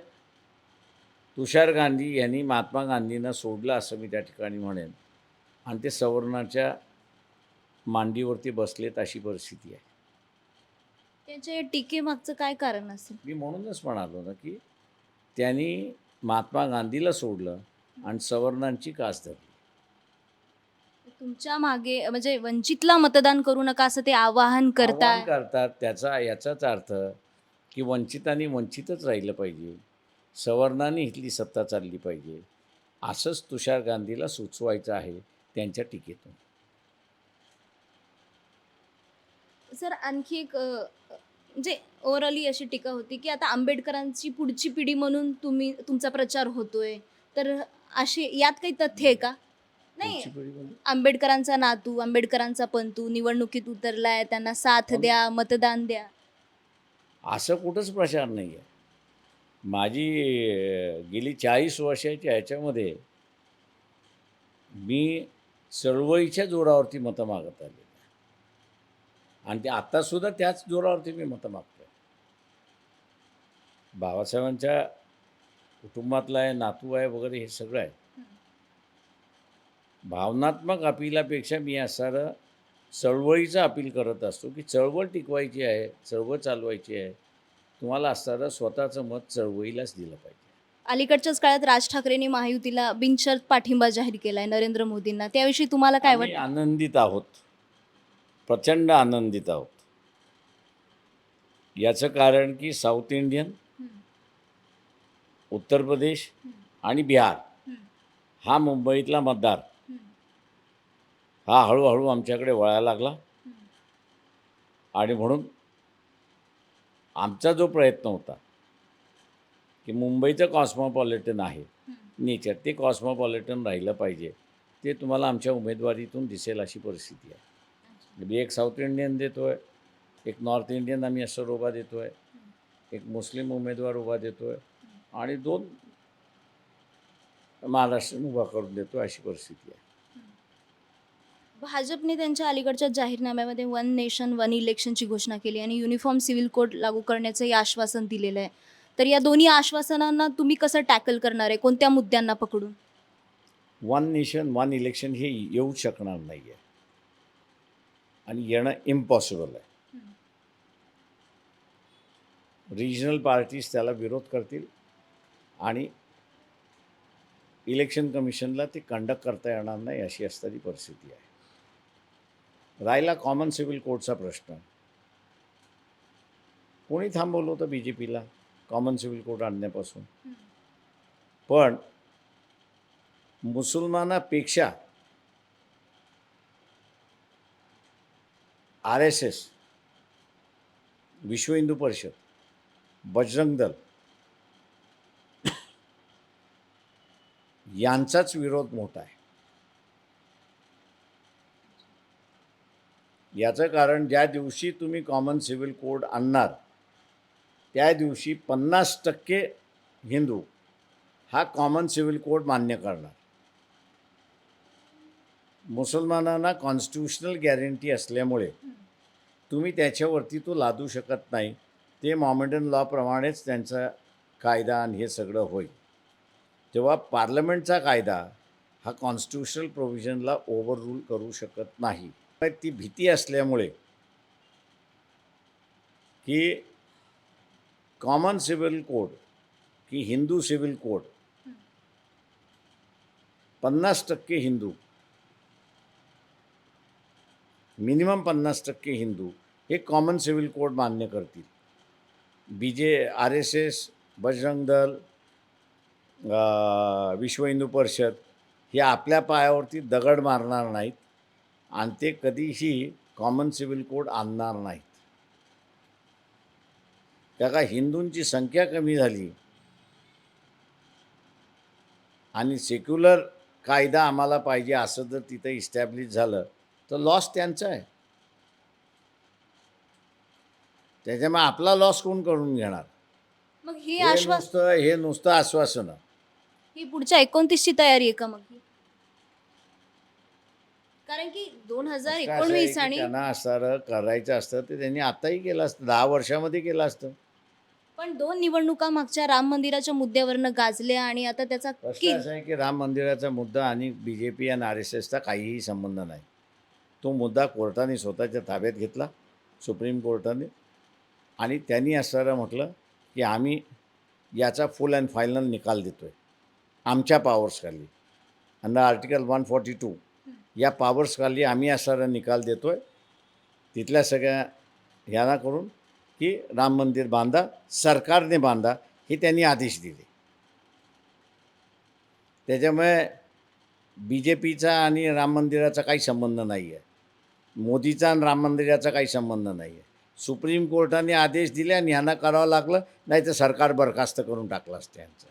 तुषार गांधी यांनी महात्मा गांधींना सोडलं असं मी त्या ठिकाणी म्हणेन आणि ते सवर्णाच्या मांडीवरती बसलेत अशी परिस्थिती आहे. त्यांच्या या टीकेमागचं काय कारण असेल? मी म्हणूनच म्हणालो ना की त्यांनी महात्मा गांधीला सोडलं आणि सवर्णांची कास धरली. तुमच्या मागे म्हणजे वंचितला मतदान करू नका असं ते आवाहन करताय. आवाहन करतात याचाच अर्थ की वंचितांनी वंचितच राहिलं पाहिजे, सवर्णांनी इथली सत्ता चालली पाहिजे असंच तुषार गांधीला सुचवायचं आहे त्यांच्या टीकेतून. सर आणखी एक म्हणजे ओव्हरऑली अशी टीका होती की आता आंबेडकरांची पुढची पिढी म्हणून तुमचा प्रचार होतोय, तर असे यात काही तथ्य आहे का? नाही, पुढची पिढी म्हणजे? आंबेडकरांचा नातू, आंबेडकरांचा पंतू निवडणुकीत उतरलाय, त्यांना साथ द्या, मतदान द्या. असं कुठंच प्रचार नाही आहे. माझी गेली 40 वर्षाच्या ह्याच्यामध्ये मी चळवळीच्या जोरावरती मतं मागत आले आणि ते आत्तासुद्धा त्याच जोरावरती मी मतं मागतो. बाबासाहेबांच्या कुटुंबातला आहे, नातू आहे वगैरे हे सगळं आहे. भावनात्मक अपिलापेक्षा मी असणारं चळवळीचं अपील करत असतो की चळवळ टिकवायची आहे, चळवळ चालवायची आहे. तुम्हाला असणारं स्वतःचं मत चळवळीलाच दिलं पाहिजे. अलीकडच्याच काळात राज ठाकरेंनी महायुतीला बिनशर्त पाठिंबा जाहीर केलाय नरेंद्र मोदींना, त्याविषयी तुम्हाला काय आम्ही वाटतं? आनंदित आहोत, प्रचंड आनंदित आहोत. याचं कारण की साऊथ इंडियन, उत्तर प्रदेश आणि बिहार हा मुंबईतला मतदार हा हळूहळू आमच्याकडे वळायला लागला आणि म्हणून आमचा जो प्रयत्न होता की मुंबईचं कॉस्मोपॉलिटन आहे नेचर, ते कॉस्मोपॉलिटन राहिलं पाहिजे, ते तुम्हाला आमच्या उमेदवारीतून दिसेल अशी परिस्थिती आहे. म्हणजे एक साऊथ इंडियन देतो आहे, एक नॉर्थ इंडियन आम्ही असं उभा देतो आहे, एक मुस्लिम उमेदवार उभा देतो आहे आणि 2 महाराष्ट्रीयन उभा करून देतो अशी परिस्थिती आहे. भाजपने त्यांच्या अलीकडच्या जाहीरनाम्यामध्ये वन नेशन वन इलेक्शनची घोषणा केली आणि युनिफॉर्म सिव्हिल कोड लागू करण्याचंही आश्वासन दिलेलं आहे. तर या दोन्ही आश्वासनांना तुम्ही कसं टॅकल करणार आहे, कोणत्या मुद्द्यांना पकडून? वन नेशन वन इलेक्शन हे येऊ शकणार नाही आहे आणि येणं इम्पॉसिबल आहे. रिजनल पार्टीज त्याला विरोध करतील आणि इलेक्शन कमिशनला ते कंडक्ट करता येणार नाही अशी असणारी परिस्थिती आहे. राहिला कॉमन सिव्हिल कोडचा प्रश्न, कोणी थांबवलं होतं BJPला कॉमन सिव्हिल कोड आणण्यापासून? पण मुसलमानापेक्षा RSS, विश्व हिंदू परिषद, बजरंग दल यांचाच विरोध मोठा आहे. याचं कारण ज्या दिवशी तुम्ही कॉमन सिव्हिल कोड आणणार त्या दिवशी 50% हिंदू हा कॉमन सिव्हिल कोड मान्य करणार. मुसलमानांना कॉन्स्टिट्यूशनल गॅरंटी असल्यामुळे तुम्ही त्याच्यावरती तो लादू शकत नाही. ते मॉमेडन लॉप्रमाणेच त्यांचा कायदा आणि हे सगळं होईल. तेव्हा पार्लमेंटचा कायदा हा कॉन्स्टिट्यूशनल प्रोव्हिजनला ओव्हर रूल करू शकत नाही. ती भीती असल्यामुळे की कॉमन सिव्हिल कोड की Hindu civil code 50% Hindu, minimum 50% Hindu हे कॉमन सिव्हिल कोड मान्य करतील. RSS, बजरंग दल, विश्व हिंदू परिषद हे आपल्या पायावरती दगड मारणार नाहीत आणि ते कधीही कॉमन सिव्हिल कोड आणणार नाहीत. का हिंदूंची संख्या कमी झाली आणि सेक्युलर कायदा आम्हाला पाहिजे असं जर तिथं इस्टॅब्लिश झालं तर लॉस त्यांचा आहे. त्याच्यामुळे आपला लॉस कोण करून घेणार? मग ही नुसतं आश्वासनं. ही पुढच्या 29ची तयारी आहे का मग ही? कारण की 2019 आणि त्यांना असं करायचं असतं ते त्यांनी आताही केलं असतं, 10 वर्षामध्ये केलं असतं. पण 2 निवडणुका मागच्या राम मंदिराच्या मुद्द्यावरनं गाजल्या आणि आता त्याचा प्रश्न असा आहे की राम मंदिराचा मुद्दा आणि BJP आणि RSSचा काहीही संबंध नाही. तो मुद्दा कोर्टाने स्वतःच्या ताब्यात घेतला, सुप्रीम कोर्टाने, आणि त्यांनी असं म्हटलं की आम्ही याचा फुल अँड फायनल निकाल देतो आहे आमच्या पॉवर्सखाली. अंडर आर्टिकल 142 या पॉवर्सखाली आम्ही असा निकाल देतो आहे तिथल्या सगळ्या ह्यांना करून की राम मंदिर बांधा, सरकारने बांधा, हे त्यांनी आदेश दिले. त्याच्यामुळे BJPचा आणि राम मंदिराचा काही संबंध नाही आहे. मोदीचा आणि राम मंदिराचा काही संबंध नाही आहे. सुप्रीम कोर्टाने आदेश दिले आणि ह्यांना करावं लागलं, नाही तर सरकार बरखास्त करून टाकलं असतं यांचं.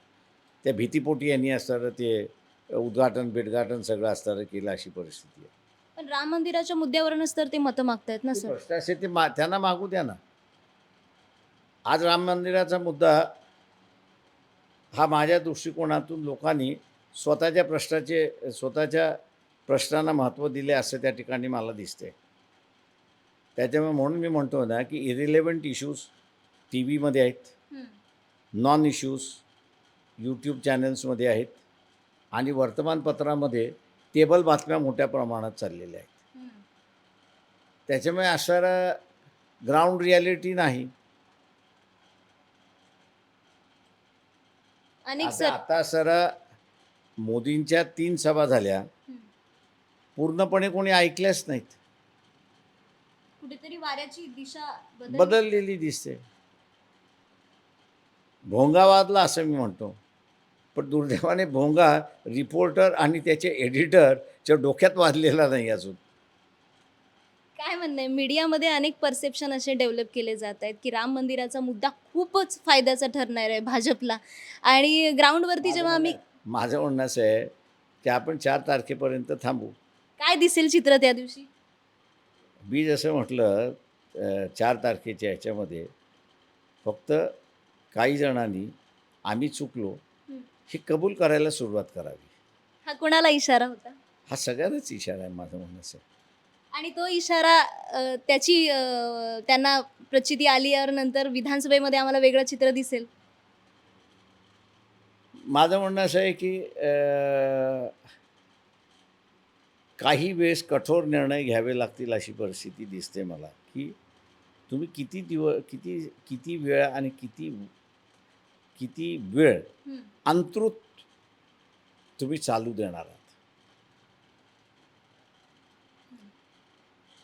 त्या भीतीपोटी यांनी असतं ते उद्घाटन सगळं असतं केलं, अशी परिस्थिती आहे. पण राम मंदिराच्या मुद्द्यावरूनच तर ते मतं मागतायत ना सर. प्रश्न असे ते त्यांना मागू द्या ना. आज राम मंदिराचा मुद्दा हा माझ्या दृष्टिकोनातून लोकांनी स्वतःच्या प्रश्नांना महत्त्व दिले असं त्या ठिकाणी मला दिसते. त्याच्यामुळे म्हणून मी म्हणतो ना की इरिलेव्हंट इश्यूज TV मध्ये आहेत, नॉन इश्यूज YouTube चॅनल्समध्ये आहेत आणि वर्तमानपत्रामध्ये टेबल बातम्या मोठ्या प्रमाणात चाललेल्या आहेत. त्याच्यामुळे असणारा ग्राउंड रियालिटी नाही. आता सर मोदींच्या 3 सभा झाल्या, पूर्णपणे कोणी ऐकल्याच नाहीत. कुठेतरी वाऱ्याची दिशा बदललेली दिसते. भोंगा वाजला असं मी म्हणतो, पण दुर्दैवाने भोंगा रिपोर्टर आणि त्याचे एडिटरच्या डोक्यात वाजलेला नाही अजून. काय म्हणणं आहे, मीडियामध्ये अनेक परसेप्शन असे डेव्हलप केले जात आहेत की राम मंदिराचा मुद्दा खूपच फायद्याचा ठरणार आहे भाजपला, आणि ग्राउंडवरती जेव्हा आम्ही माझं म्हणणं असं आहे की आपण 4 तारखेपर्यंत थांबू. काय दिसेल चित्र त्या दिवशी? मी जसं म्हटलं 4 तारखेच्या ह्याच्यामध्ये फक्त काही जणांनी आम्ही चुकलो हे कबूल करायला सुरुवात करावी. हा कोणाला इशारा होता? हा सगळ्यांनाच इशारा आहे माझं म्हणणं असं. आणि तो इशारा त्याची त्यांना प्रचिती आल्यावर नंतर विधानसभेमध्ये आम्हाला वेगळं चित्र दिसेल. माझं म्हणणं असं आहे की काही वेळेस कठोर निर्णय घ्यावे लागतील अशी परिस्थिती दिसते मला, की तुम्ही किती वेळ आणि किती वेळ अंतृत तुम्ही चालू देणार आहात.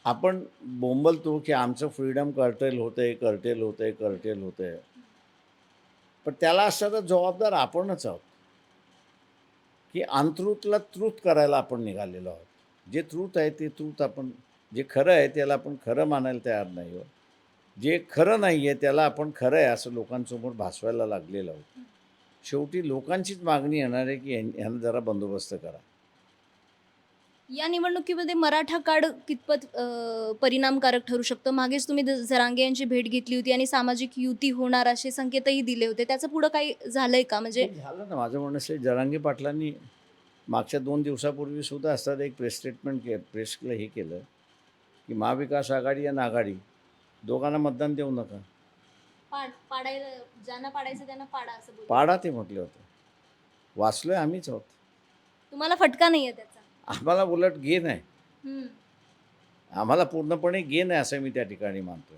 आपण बोंबलतो की आमचं फ्रीडम कर्टेल होतंय. पण त्याला असं जबाबदार आपणच आहोत की अनट्रूथला ट्रूथ करायला आपण निघालेलो आहोत. जे ट्रूथ आहे ते ट्रूथ आपण, जे खरं आहे त्याला आपण खरं मानायला तयार नाही आहोत. जे खरं नाही आहे त्याला आपण खरं आहे असं लोकांसमोर भासवायला लागलेलो आहोत. शेवटी लोकांचीच मागणी येणार आहे की ह्यांना जरा बंदोबस्त करा. या निवडणुकीमध्ये मराठा कार्ड कितपत परिणामकारक ठरू शकतं? मागेच तुम्ही जरांगे यांची भेट घेतली होती आणि सामाजिक युती होणार असे संकेतही दिले होते. त्याचं पुढं काही झालंय का? म्हणजे ते झालं ना. माझं म्हणणं असं आहे, जरांगे पाटलांनी मागच्या 2 दिवसापूर्वी सुद्धा असतात एक प्रेस स्टेटमेंट प्रेसला हे केलं की महाविकास आघाडी आणि आघाडी दोघांना मतदान देऊ नका. पाडायला ज्यांना पाडायचं त्यांना पाडा असं बोलले. पाडा ते म्हटलं होतं. वाचलोय आम्हीच आहोत. तुम्हाला फटका नाहीये त्याचा? आम्हाला उलट गेन आहे. हम्म. आम्हाला पूर्णपणे गेन आहे असं मी त्या ठिकाणी मानतो.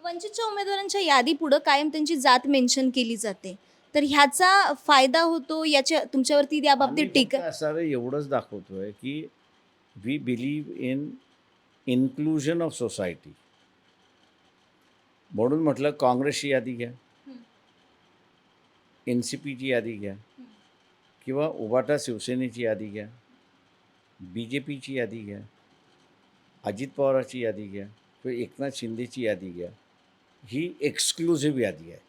वंचितच्या उमेदवारांच्या यादी पुढं कायम त्यांची जात मेन्शन केली जाते. तर ह्याचा फायदा होतो याच्या तुमच्यावरती या बाबतीत आम्ही टीका? फक्त असं एवढंच दाखवतोय की we believe in inclusion of society. म्हणून म्हटलं काँग्रेसची यादी घ्या, हम्म. NCPची यादी घ्या, किंवा उभाटा शिवसेनेची यादी घ्या, BJPची यादी घ्या, अजित पवाराची यादी घ्या किंवा एकनाथ शिंदेची यादी घ्या. ही एक्सक्लुझिव्ह यादी आहे.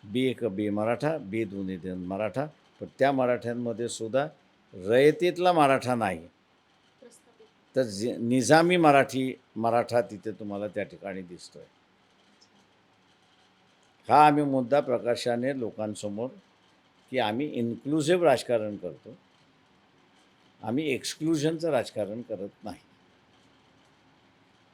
बे मराठा, बे दोन्ही मराठा. पण त्या मराठ्यांमध्ये सुद्धा रयतेतला मराठा नाही, तर निजामी मराठा तिथे तुम्हाला त्या ठिकाणी दिसतोय. हा आम्ही मुद्दा प्रकाशाने लोकांसमोर की आम्ही इन्क्लुझिव्ह राजकारण करतो, आम्ही एक्सक्लुजनचं राजकारण करत नाही.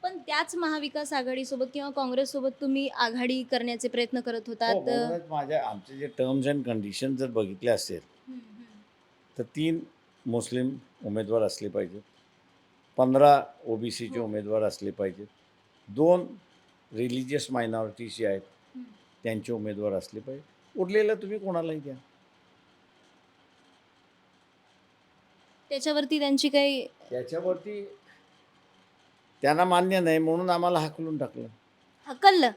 पण त्याच महाविकास आघाडीसोबत किंवा काँग्रेससोबत तुम्ही आघाडी करण्याचे प्रयत्न करत हो, होतात. म्हणूनच आमचे जे टर्म्स अँड कंडिशन जर बघितले असेल तर 3 मुस्लिम उमेदवार असले पाहिजेत, 15 OBCचे हो. उमेदवार असले पाहिजेत, 2 रिलिजियस मायनॉरिटीज जे आहेत त्यांचे उमेदवार असले पाहिजे. उरलेलं तुम्ही कोणालाही द्या. त्याच्यावरती त्यांची काही त्याच्यावरती त्यांना मान्य नाही म्हणून आम्हाला हाकलून टाकलं. हकललं.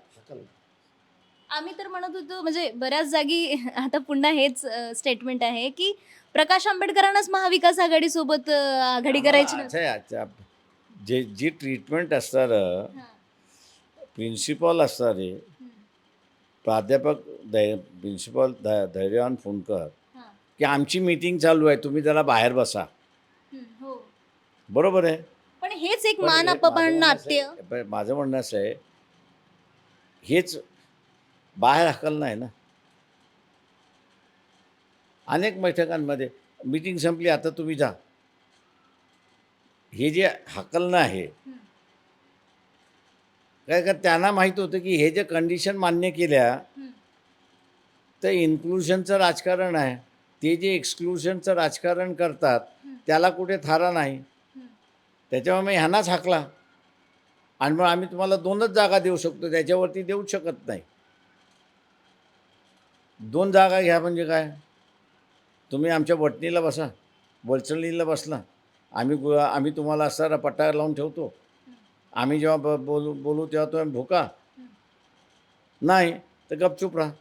आम्ही तर म्हणत होतो म्हणजे बऱ्याच जागी आता पुन्हा हेच स्टेटमेंट आहे की प्रकाश आंबेडकरांनाच महाविकास आघाडीसोबत आघाडी करायची नव्हती. अच्छा, जी ट्रीटमेंट असणार प्रिन्सिपॉल असणारे प्राध्यापक प्रिन्सिपॉल धैर्यवान फुंडकर हां. की आमची मीटिंग चालू आहे, तुम्ही जरा बाहेर बसा. हो. बरोबर आहे. पण हेच एक पण मान हे अपमान नाट्य. माझं म्हणणं असं आहे, हेच बाहेर हाकलणं आहे ना. अनेक बैठकांमध्ये मीटिंग संपली आता तुम्ही जा, हे जे हाकलणं आहे, काय का त्यांना माहीत होतं की हे जे कंडिशन मान्य केल्या तर इन्क्लुजनचं राजकारण आहे. ते जे एक्सक्लुजनचं राजकारण करतात त्याला कुठे थारा नाही. त्याच्यामुळे मग ह्यांनाच हाकला आणि मग आम्ही तुम्हाला 2च जागा देऊ शकतो, त्याच्यावरती देऊच शकत नाही. 2 जागा घ्या म्हणजे काय? तुम्ही आमच्या वटणीला बसा, वलचणीला बसला, आम्ही तुम्हाला असा पट्टा लावून ठेवतो. आम्ही जेव्हा बोलू तेव्हा तुम्ही भुका, नाही तर गपचूप राहा.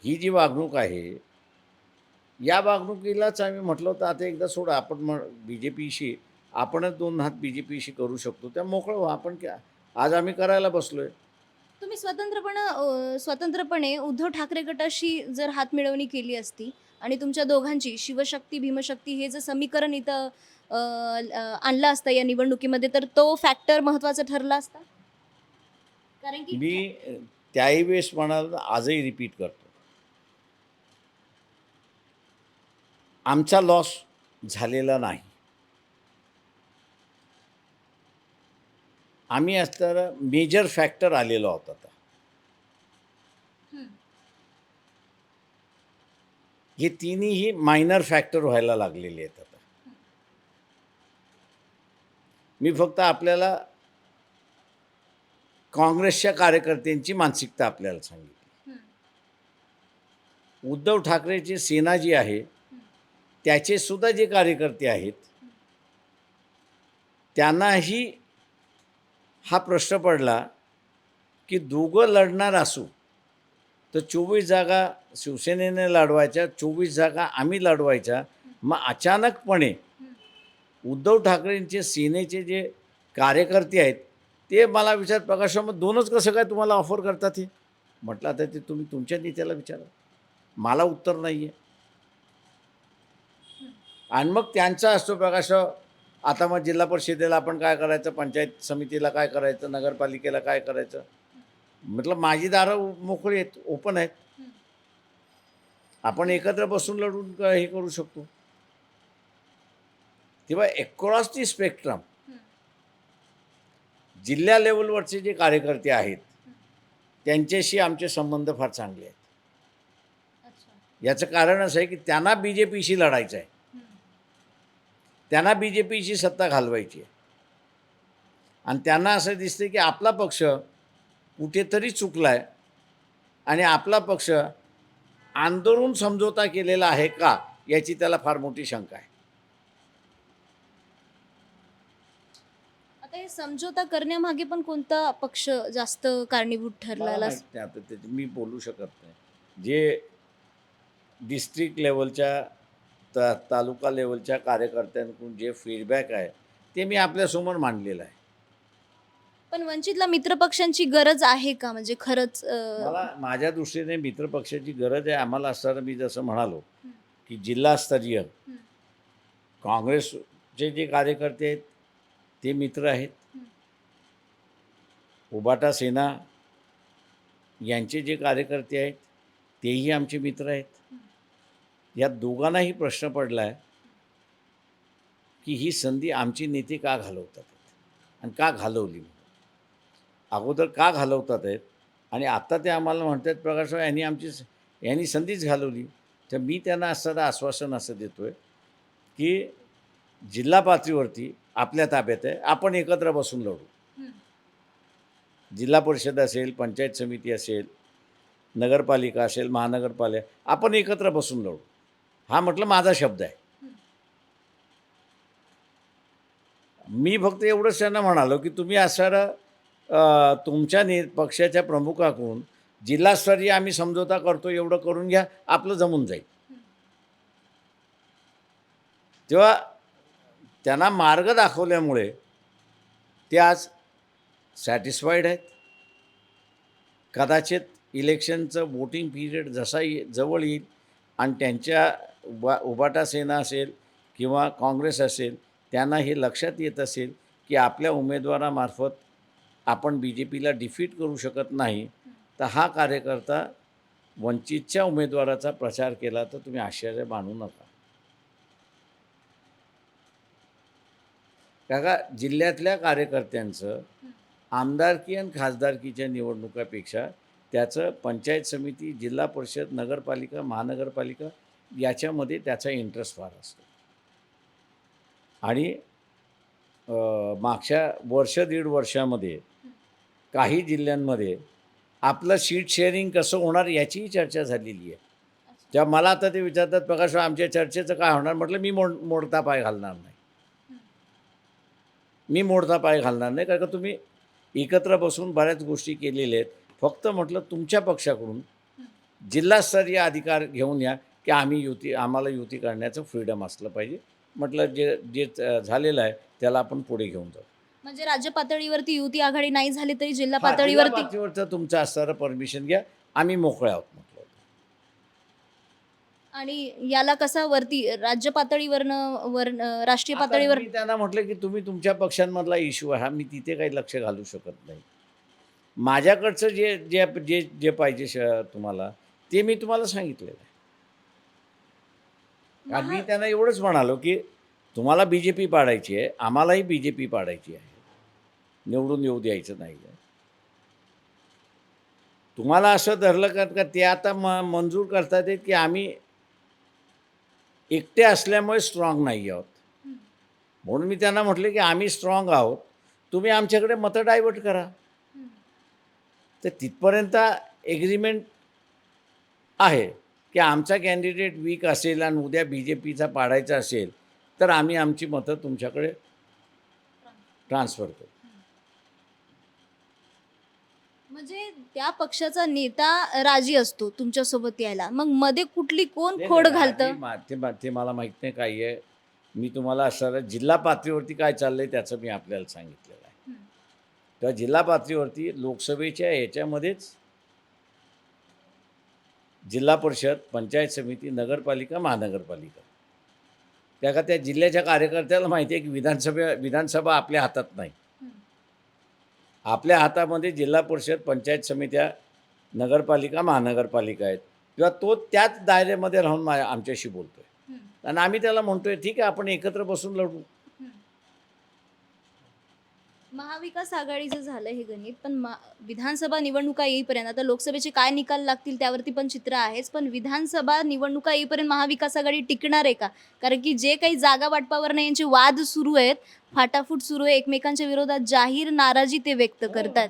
ही जी वागणूक आहे, या वागणुकीलाच आम्ही म्हटलं होतं आता एकदा सोडा. आपण BJPशी आपणच 2 हात BJPशी करू शकतो, त्या मोकळं व्हा. आपण आज आम्ही करायला बसलोय. तुम्ही स्वतंत्रपणे उद्धव ठाकरे गटाशी जर हातमिळवणी केली असती आणि तुमच्या दोघांची शिवशक्ती भीमशक्ती हे जर समीकरण इथं आणलं असतं या निवडणुकीमध्ये तर तो फॅक्टर महत्त्वाचा ठरला असता. कारण की मी त्याही वेळेस म्हणाल, आजही रिपीट करतो, आमचा लॉस झालेला नाही. आम्ही असताना मेजर फॅक्टर आलेलो आहोत. आता हे तिन्ही मायनर फॅक्टर व्हायला लागलेले आहेत. आता मी फक्त आपल्याला काँग्रेसच्या कार्यकर्त्यांची मानसिकता आपल्याला सांगितली. उद्धव ठाकरेची सेना जी आहे त्याचे सुद्धा जे कार्यकर्ते आहेत त्यांनाही हा प्रश्न पडला की दोघं लढणार असू तर 24 जागा शिवसेनेने लढवायच्या, 24 जागा आम्ही लढवायच्या. मग अचानकपणे उद्धव ठाकरेंचे सेनेचे जे कार्यकर्ते आहेत ते मला प्रकाश मग 2च कसं काय तुम्हाला ऑफर करतात? हे म्हटलं आता ते तुम्ही तुमच्या नेत्याला विचारा, मला उत्तर नाही आहे. आणि मग त्यांचा असतो प्रकाशराव, आता मग जिल्हा परिषदेला आपण काय करायचं, पंचायत समितीला काय करायचं, नगरपालिकेला काय करायचं. म्हटलं माझी दारं मोकळी आहेत, ओपन आहेत. आपण एकत्र बसून लढून हे करू शकतो. तेव्हा अक्रॉस दी स्पेक्ट्रम जिल्हा लेवलवरचे जे कार्यकर्ते आहेत त्यांच्याशी आमचे संबंध फार चांगले आहेत. याचं कारण असं आहे की त्यांना बी जे पीशी लढायचं आहे, त्यांना बी जे पीची सत्ता घालवायची आहे. आणि त्यांना असं दिसतं की आपला पक्ष कुठेतरी चुकला आहे आणि आपला पक्ष आंदोलन समझोता केलेला आहे का, याची त्याला फार मोठी शंका आहे. आता हे समझोता करण्यामागे पण कोणता पक्ष जास्त कारणीभूत मला ठरलेला? माहित नाही, आता ते मी बोलू शकत नाही. जे डिस्ट्रिक्ट लेवलच्या तालुका लेवलच्या कार्यकर्त्यांकडून जे फीडबॅक आहे ते मी आपल्यासमोर मांडलेलं आहे. पण वंचितला मित्रपक्षांची गरज आहे का? म्हणजे खरंच मला माझ्या दृष्टीने मित्रपक्षाची गरज आहे. आम्हाला असताना मी जसं म्हणालो की जिल्हास्तरीय काँग्रेसचे जे कार्यकर्ते आहेत ते मित्र आहेत. उबाटा सेना यांचे जे कार्यकर्ते आहेत तेही आमचे मित्र आहेत. या दोघांनाही प्रश्न पडला आहे की ही संधी आमची नेते का घालवतात आणि का घालवली. अगोदर का घालवतात आहेत आणि आत्ता ते आम्हाला म्हणतात प्रकाशराव यांनी संधीच घालवली. तर मी त्यांना असताना आश्वासन असं देतो आहे की जिल्हा पातळीवरती आपल्या ताब्यात आहे, आपण एकत्र बसून लढू. जिल्हा परिषद असेल, पंचायत समिती असेल, नगरपालिका असेल, महानगरपालिका, आपण एकत्र बसून लढू. हा म्हटलं माझा शब्द आहे. मी फक्त एवढंच त्यांना म्हणालो की तुम्ही असणारं तुमच्या पक्षाच्या प्रमुखाकडून जिल्हास्तरीय आम्ही समझोता करतो एवढं करून घ्या, आपलं जमून जाईल. तेव्हा त्यांना मार्ग दाखवल्यामुळे ते आज सॅटिस्फाईड आहेत. कदाचित इलेक्शनचं वोटिंग पिरियड जसा जवळ येईल आणि त्यांच्या उबाटा सेना असेल किंवा काँग्रेस असेल त्यांना हे लक्षात येत असेल की आपल्या उमेदवारामार्फत आपण बी जे पीला डिफीट करू शकत नाही, तर हा कार्यकर्ता वंचितच्या उमेदवाराचा प्रचार केला तर तुम्ही आश्चर्य मानू नका. का जिल्ह्यातल्या कार्यकर्त्यांचं आमदारकी आणि खासदारकीच्या निवडणुकापेक्षा त्याचं पंचायत समिती, जिल्हा परिषद, नगरपालिका, महानगरपालिका याच्यामध्ये त्याचा इंटरेस्ट फार असतो. आणि मागच्या वर्ष दीड वर्षामध्ये काही जिल्ह्यांमध्ये आपलं सीट शेअरिंग कसं होणार याचीही चर्चा झालेली आहे. तेव्हा मला आता ते विचारतात प्रकाशराव आमच्या चर्चेचं काय होणार. म्हटलं मी मोडता पाय घालणार नाही. मी मोडता पाय घालणार नाही, कारण का तुम्ही एकत्र बसून बऱ्याच गोष्टी केलेल्या आहेत. फक्त म्हटलं तुमच्या पक्षाकडून जिल्हास्तरीय अधिकार घेऊन या की आम्हाला युती करण्याचं फ्रीडम असलं पाहिजे. म्हटलं जे जे झालेलं आहे त्याला आपण पुढे घेऊन जाऊ. म्हणजे राज्य पातळीवरती युती आघाडी नाही झाली तरी जिल्हा जिल्हा पातळीवरती पातळीवरचं तुमचं असणारं परमिशन घ्या, आम्ही मोकळे आहोत म्हटलं. आणि याला कसा वरती राज्य पातळीवरनं राष्ट्रीय आता पातळीवर मी त्यांना म्हटलं की तुम्ही तुमच्या पक्षांमधला इश्यू आहे, मी तिथे काही लक्ष घालू शकत नाही. माझ्याकडचं जे जे जे जे पाहिजे तुम्हाला ते मी तुम्हाला सांगितलेलं आहे. कारण मी त्यांना एवढंच म्हणालो की तुम्हाला बी जे पी पाडायची आहे, आम्हालाही बी जे पी पाडायची आहे, निवडून येऊ द्यायचं नाही आहे. तुम्हाला असं धरलं का ते आता मंजूर करतात आहेत की आम्ही एकटे असल्यामुळे स्ट्रॉंग नाही आहोत. म्हणून मी त्यांना म्हटलं की आम्ही स्ट्रॉंग आहोत, तुम्ही आमच्याकडे मतं डायवर्ट करा. तर तिथपर्यंत एग्रीमेंट आहे की आमचा कॅन्डिडेट वीक असेल आणि उद्या बी जे पीचा पाडायचा असेल तर आम्ही आमची मतं तुमच्याकडे ट्रान्सफर करू. म्हणजे त्या पक्षाचा नेता राजी असतो तुमच्यासोबत यायला, मग मध्ये कुठली कोण खोड घालतं ते मला माहीत नाही काय आहे. मी तुम्हाला असं जिल्हा पातळीवरती काय चाललंय त्याचं मी आपल्याला सांगितलेलं आहे. तर जिल्हा पातळीवरती लोकसभेच्या ह्याच्यामध्येच जिल्हा परिषद, पंचायत समिती, नगरपालिका, महानगरपालिका. त्या का त्या जिल्ह्याच्या कार्यकर्त्याला माहिती आहे की विधानसभा आपल्या हातात नाही. आपल्या हातामध्ये जिल्हा परिषद, पंचायत समित्या, नगरपालिका, महानगरपालिका आहेत किंवा तो त्याच दायऱ्यामध्ये राहून आमच्याशी बोलतो आहे. आणि आम्ही त्याला म्हणतो आहे, ठीक आहे, आपण एकत्र बसून लढू. महाविकास आघाडीचं झालं हे गणित, पण विधानसभा निवडणुका येईपर्यंत आता लोकसभेचे काय निकाल लागतील त्यावरती पण चित्र आहेच, पण विधानसभा निवडणुका येईपर्यंत महाविकास आघाडी टिकणार आहे का? कारण की जे काही जागा वाटपावर नाही यांचे वाद सुरू आहेत, फाटाफूट सुरू आहे, एकमेकांच्या विरोधात जाहीर नाराजी ते व्यक्त करतात.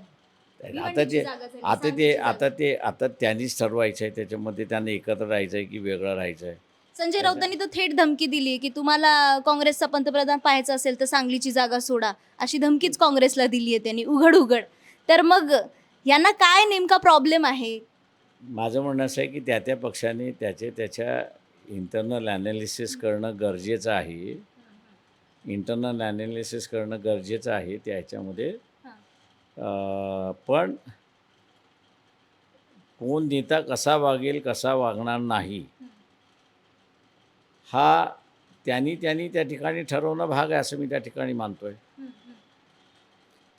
आता त्यांनीच ठरवायचं आहे, त्याच्यामध्ये त्यांना एकत्र राहायचं आहे की वेगळं राहायचं आहे. संजय राऊतांनी तर थेट धमकी दिली की तुम्हाला काँग्रेसचा पंतप्रधान पाहायचा असेल तर सांगलीची जागा सोडा, अशी धमकीच काँग्रेसला दिली आहे त्यांनी उघड उघड. तर मग यांना काय नेमका प्रॉब्लेम आहे? माझं म्हणणं असं आहे की त्या पक्षाने त्याच्या इंटरनल ॲनालिसिस करणं गरजेचं आहे. इंटरनल ॲनालिसिस करणं गरजेचं आहे त्याच्यामध्ये. पण कोण नेता कसा वागेल, कसा वागणार नाही, हा त्यांनी त्या ठिकाणी ठरवणं भाग आहे असं मी त्या ठिकाणी मानतो आहे.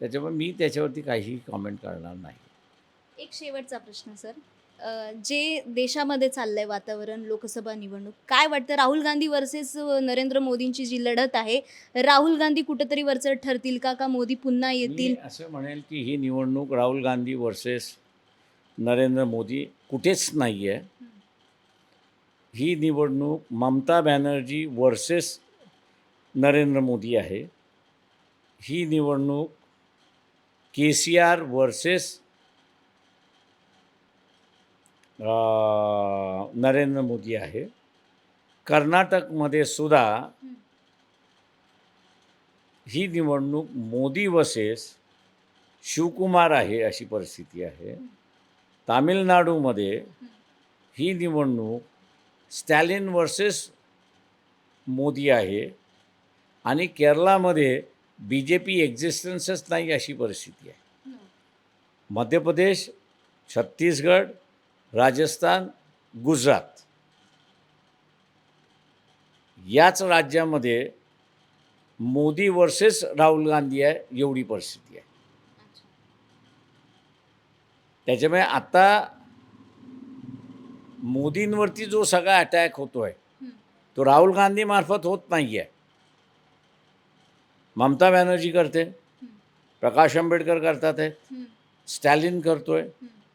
त्याच्यामुळे मी त्याच्यावरती काहीही कॉमेंट करणार नाही. एक शेवटचा प्रश्न सर, जे देशामध्ये चाललंय वातावरण, लोकसभा निवडणूक, काय वाटतं राहुल गांधी वर्सेस नरेंद्र मोदींची जी लढत आहे, राहुल गांधी कुठेतरी वरचढ ठरतील का मोदी पुन्हा येतील? मी असं म्हणेल की ही निवडणूक राहुल गांधी वर्सेस नरेंद्र मोदी कुठेच नाही आहे. ही निवडणूक ममता बॅनर्जी वर्सेस नरेंद्र मोदी आहे. ही निवडणूक KCR वर्सेस नरेंद्र मोदी आहे. कर्नाटकमध्ये सुद्धा ही निवडणूक मोदी वर्सेस शिवकुमार आहे अशी परिस्थिती आहे. तामिळनाडूमध्ये ही निवडणूक स्टॅलिन वर्सेस मोदी आहे. आणि केरळामध्ये BJP एक्झिस्टन्सच नाही अशी परिस्थिती आहे. मध्य प्रदेश, छत्तीसगड, राजस्थान, गुजरात याच राज्यामध्ये मोदी वर्सेस राहुल गांधी आहे एवढी परिस्थिती आहे. त्याच्यामुळे आता मोदींवरती जो सगळा अटॅक होतो आहे तो राहुल गांधीमार्फत होत नाही आहे. ममता बॅनर्जी करते, प्रकाश आंबेडकर करतात आहेत, स्टॅलिन करतोय,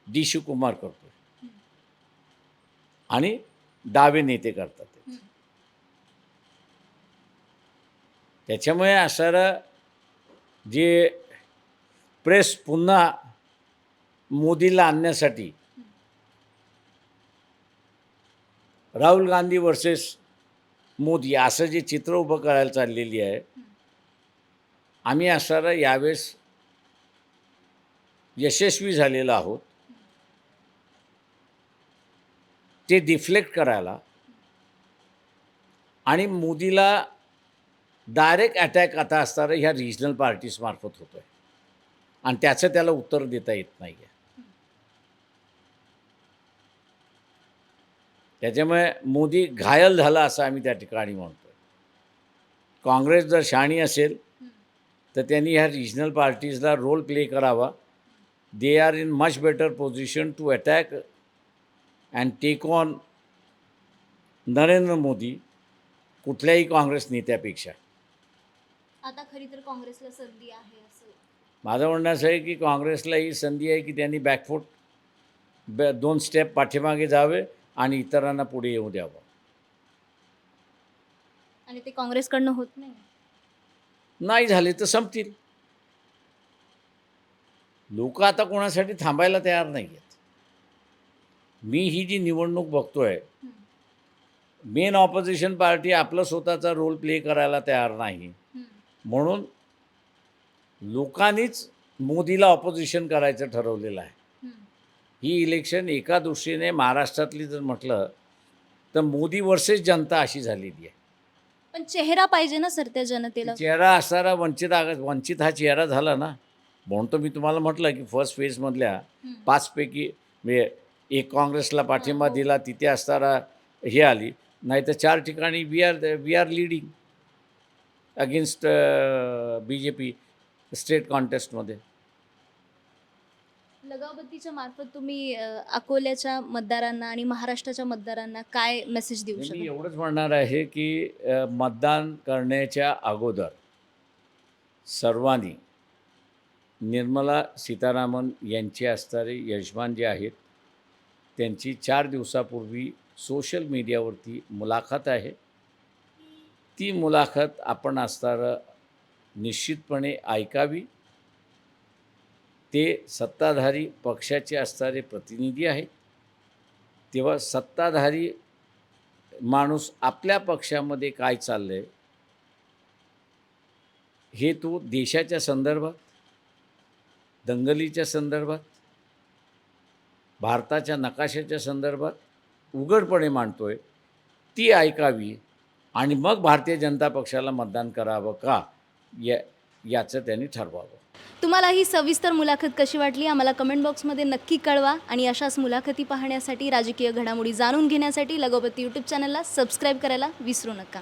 D. शिवकुमार करतोय आणि डावे नेते करतात आहेत. त्याच्यामुळे असणारं जे प्रेस पुन्हा मोदीला आणण्यासाठी राहुल गांधी वर्सेस मोदी असं जे चित्र उभं करायला चाललेली आहे, आम्ही असणारं यावेळेस यशस्वी झालेलो आहोत ते डिफ्लेक्ट करायला आणि मोदीला डायरेक्ट अटॅक आता असणारं ह्या रिजनल पार्टीजमार्फत होतो आहे आणि त्याचं त्याला उत्तर देता येत नाही आहे. त्याच्यामुळे मोदी घायल झाला असं आम्ही त्या ठिकाणी म्हणतो. काँग्रेस जर शहाणी असेल तर त्यांनी ह्या रिजनल पार्टीजला रोल प्ले करावा. They are in much better position to attack and take on Narendra Modi कुठल्याही काँग्रेस नेत्यापेक्षा. आता खरी तर काँग्रेसला संधी आहे असं माझं म्हणणं असं आहे की काँग्रेसला ही संधी आहे की त्यांनी बॅकफूट 2 स्टेप पाठीमागे जावे आणि इतरांना पुढे येऊ द्यावं. आणि ते काँग्रेसकडनं होत नाही झाले तर संपतील. लोक आता कोणासाठी थांबायला तयार नाही आहेत. मी ही जी निवडणूक बघतोय, मेन ऑपोजिशन पार्टी आपलं स्वतःचा रोल प्ले करायला तयार नाही. म्हणून लोकांनीच मोदीला ऑपोजिशन करायचं ठरवलेलं आहे. ही इलेक्शन एका दृष्टीने महाराष्ट्रातली जर म्हटलं तर मोदी वर्सेस जनता अशी झालेली आहे. पण चेहरा पाहिजे ना सर त्या जनतेला. चेहरा असणारा वंचित हा चेहरा झाला ना. म्हणून तर मी तुम्हाला म्हटलं की फर्स्ट फेजमधल्या 5 पैकी म्हणजे एक काँग्रेसला पाठिंबा हो. दिला, तिथे असताना हे आली. नाहीतर 4 ठिकाणी we are leading against BJP state कॉन्टेस्टमध्ये. लगावबत्तीच्या मार्फत तुम्ही अकोल्याच्या मतदारांना आणि महाराष्ट्राच्या मतदारांना काय मेसेज देऊ मी शकाल? एवढंच म्हणणार आहे की मतदान करण्याच्या अगोदर सर्वांनी निर्मला सीतारामन यांचे असणारे यजमान जे आहेत त्यांची 4 दिवसापूर्वी सोशल मीडियावरती मुलाखत आहे. ती मुलाखत आपण असणारं निश्चितपणे ऐकावी. ते सत्ताधारी पक्षाचे असणारे प्रतिनिधी आहेत. तेव्हा सत्ताधारी माणूस आपल्या पक्षामध्ये काय चाललं आहे हे तो देशाच्या संदर्भात, दंगलीच्या संदर्भात, भारताच्या नकाशाच्या संदर्भात उघडपणे मांडतोय, ती ऐकावी आणि मग भारतीय जनता पक्षाला मतदान करावं का याचं त्यांनी ठरवावं. तुम्हाला ही सविस्तर मुलाखत कशी वाटली आम्हाला कमेंट बॉक्समध्ये नक्की कळवा आणि अशाच मुलाखती पाहण्यासाठी राजकीय घडामोडी जाणून घेण्यासाठी लगोबत्ती यूट्यूब चॅनलला सबस्क्राईब करायला विसरू नका.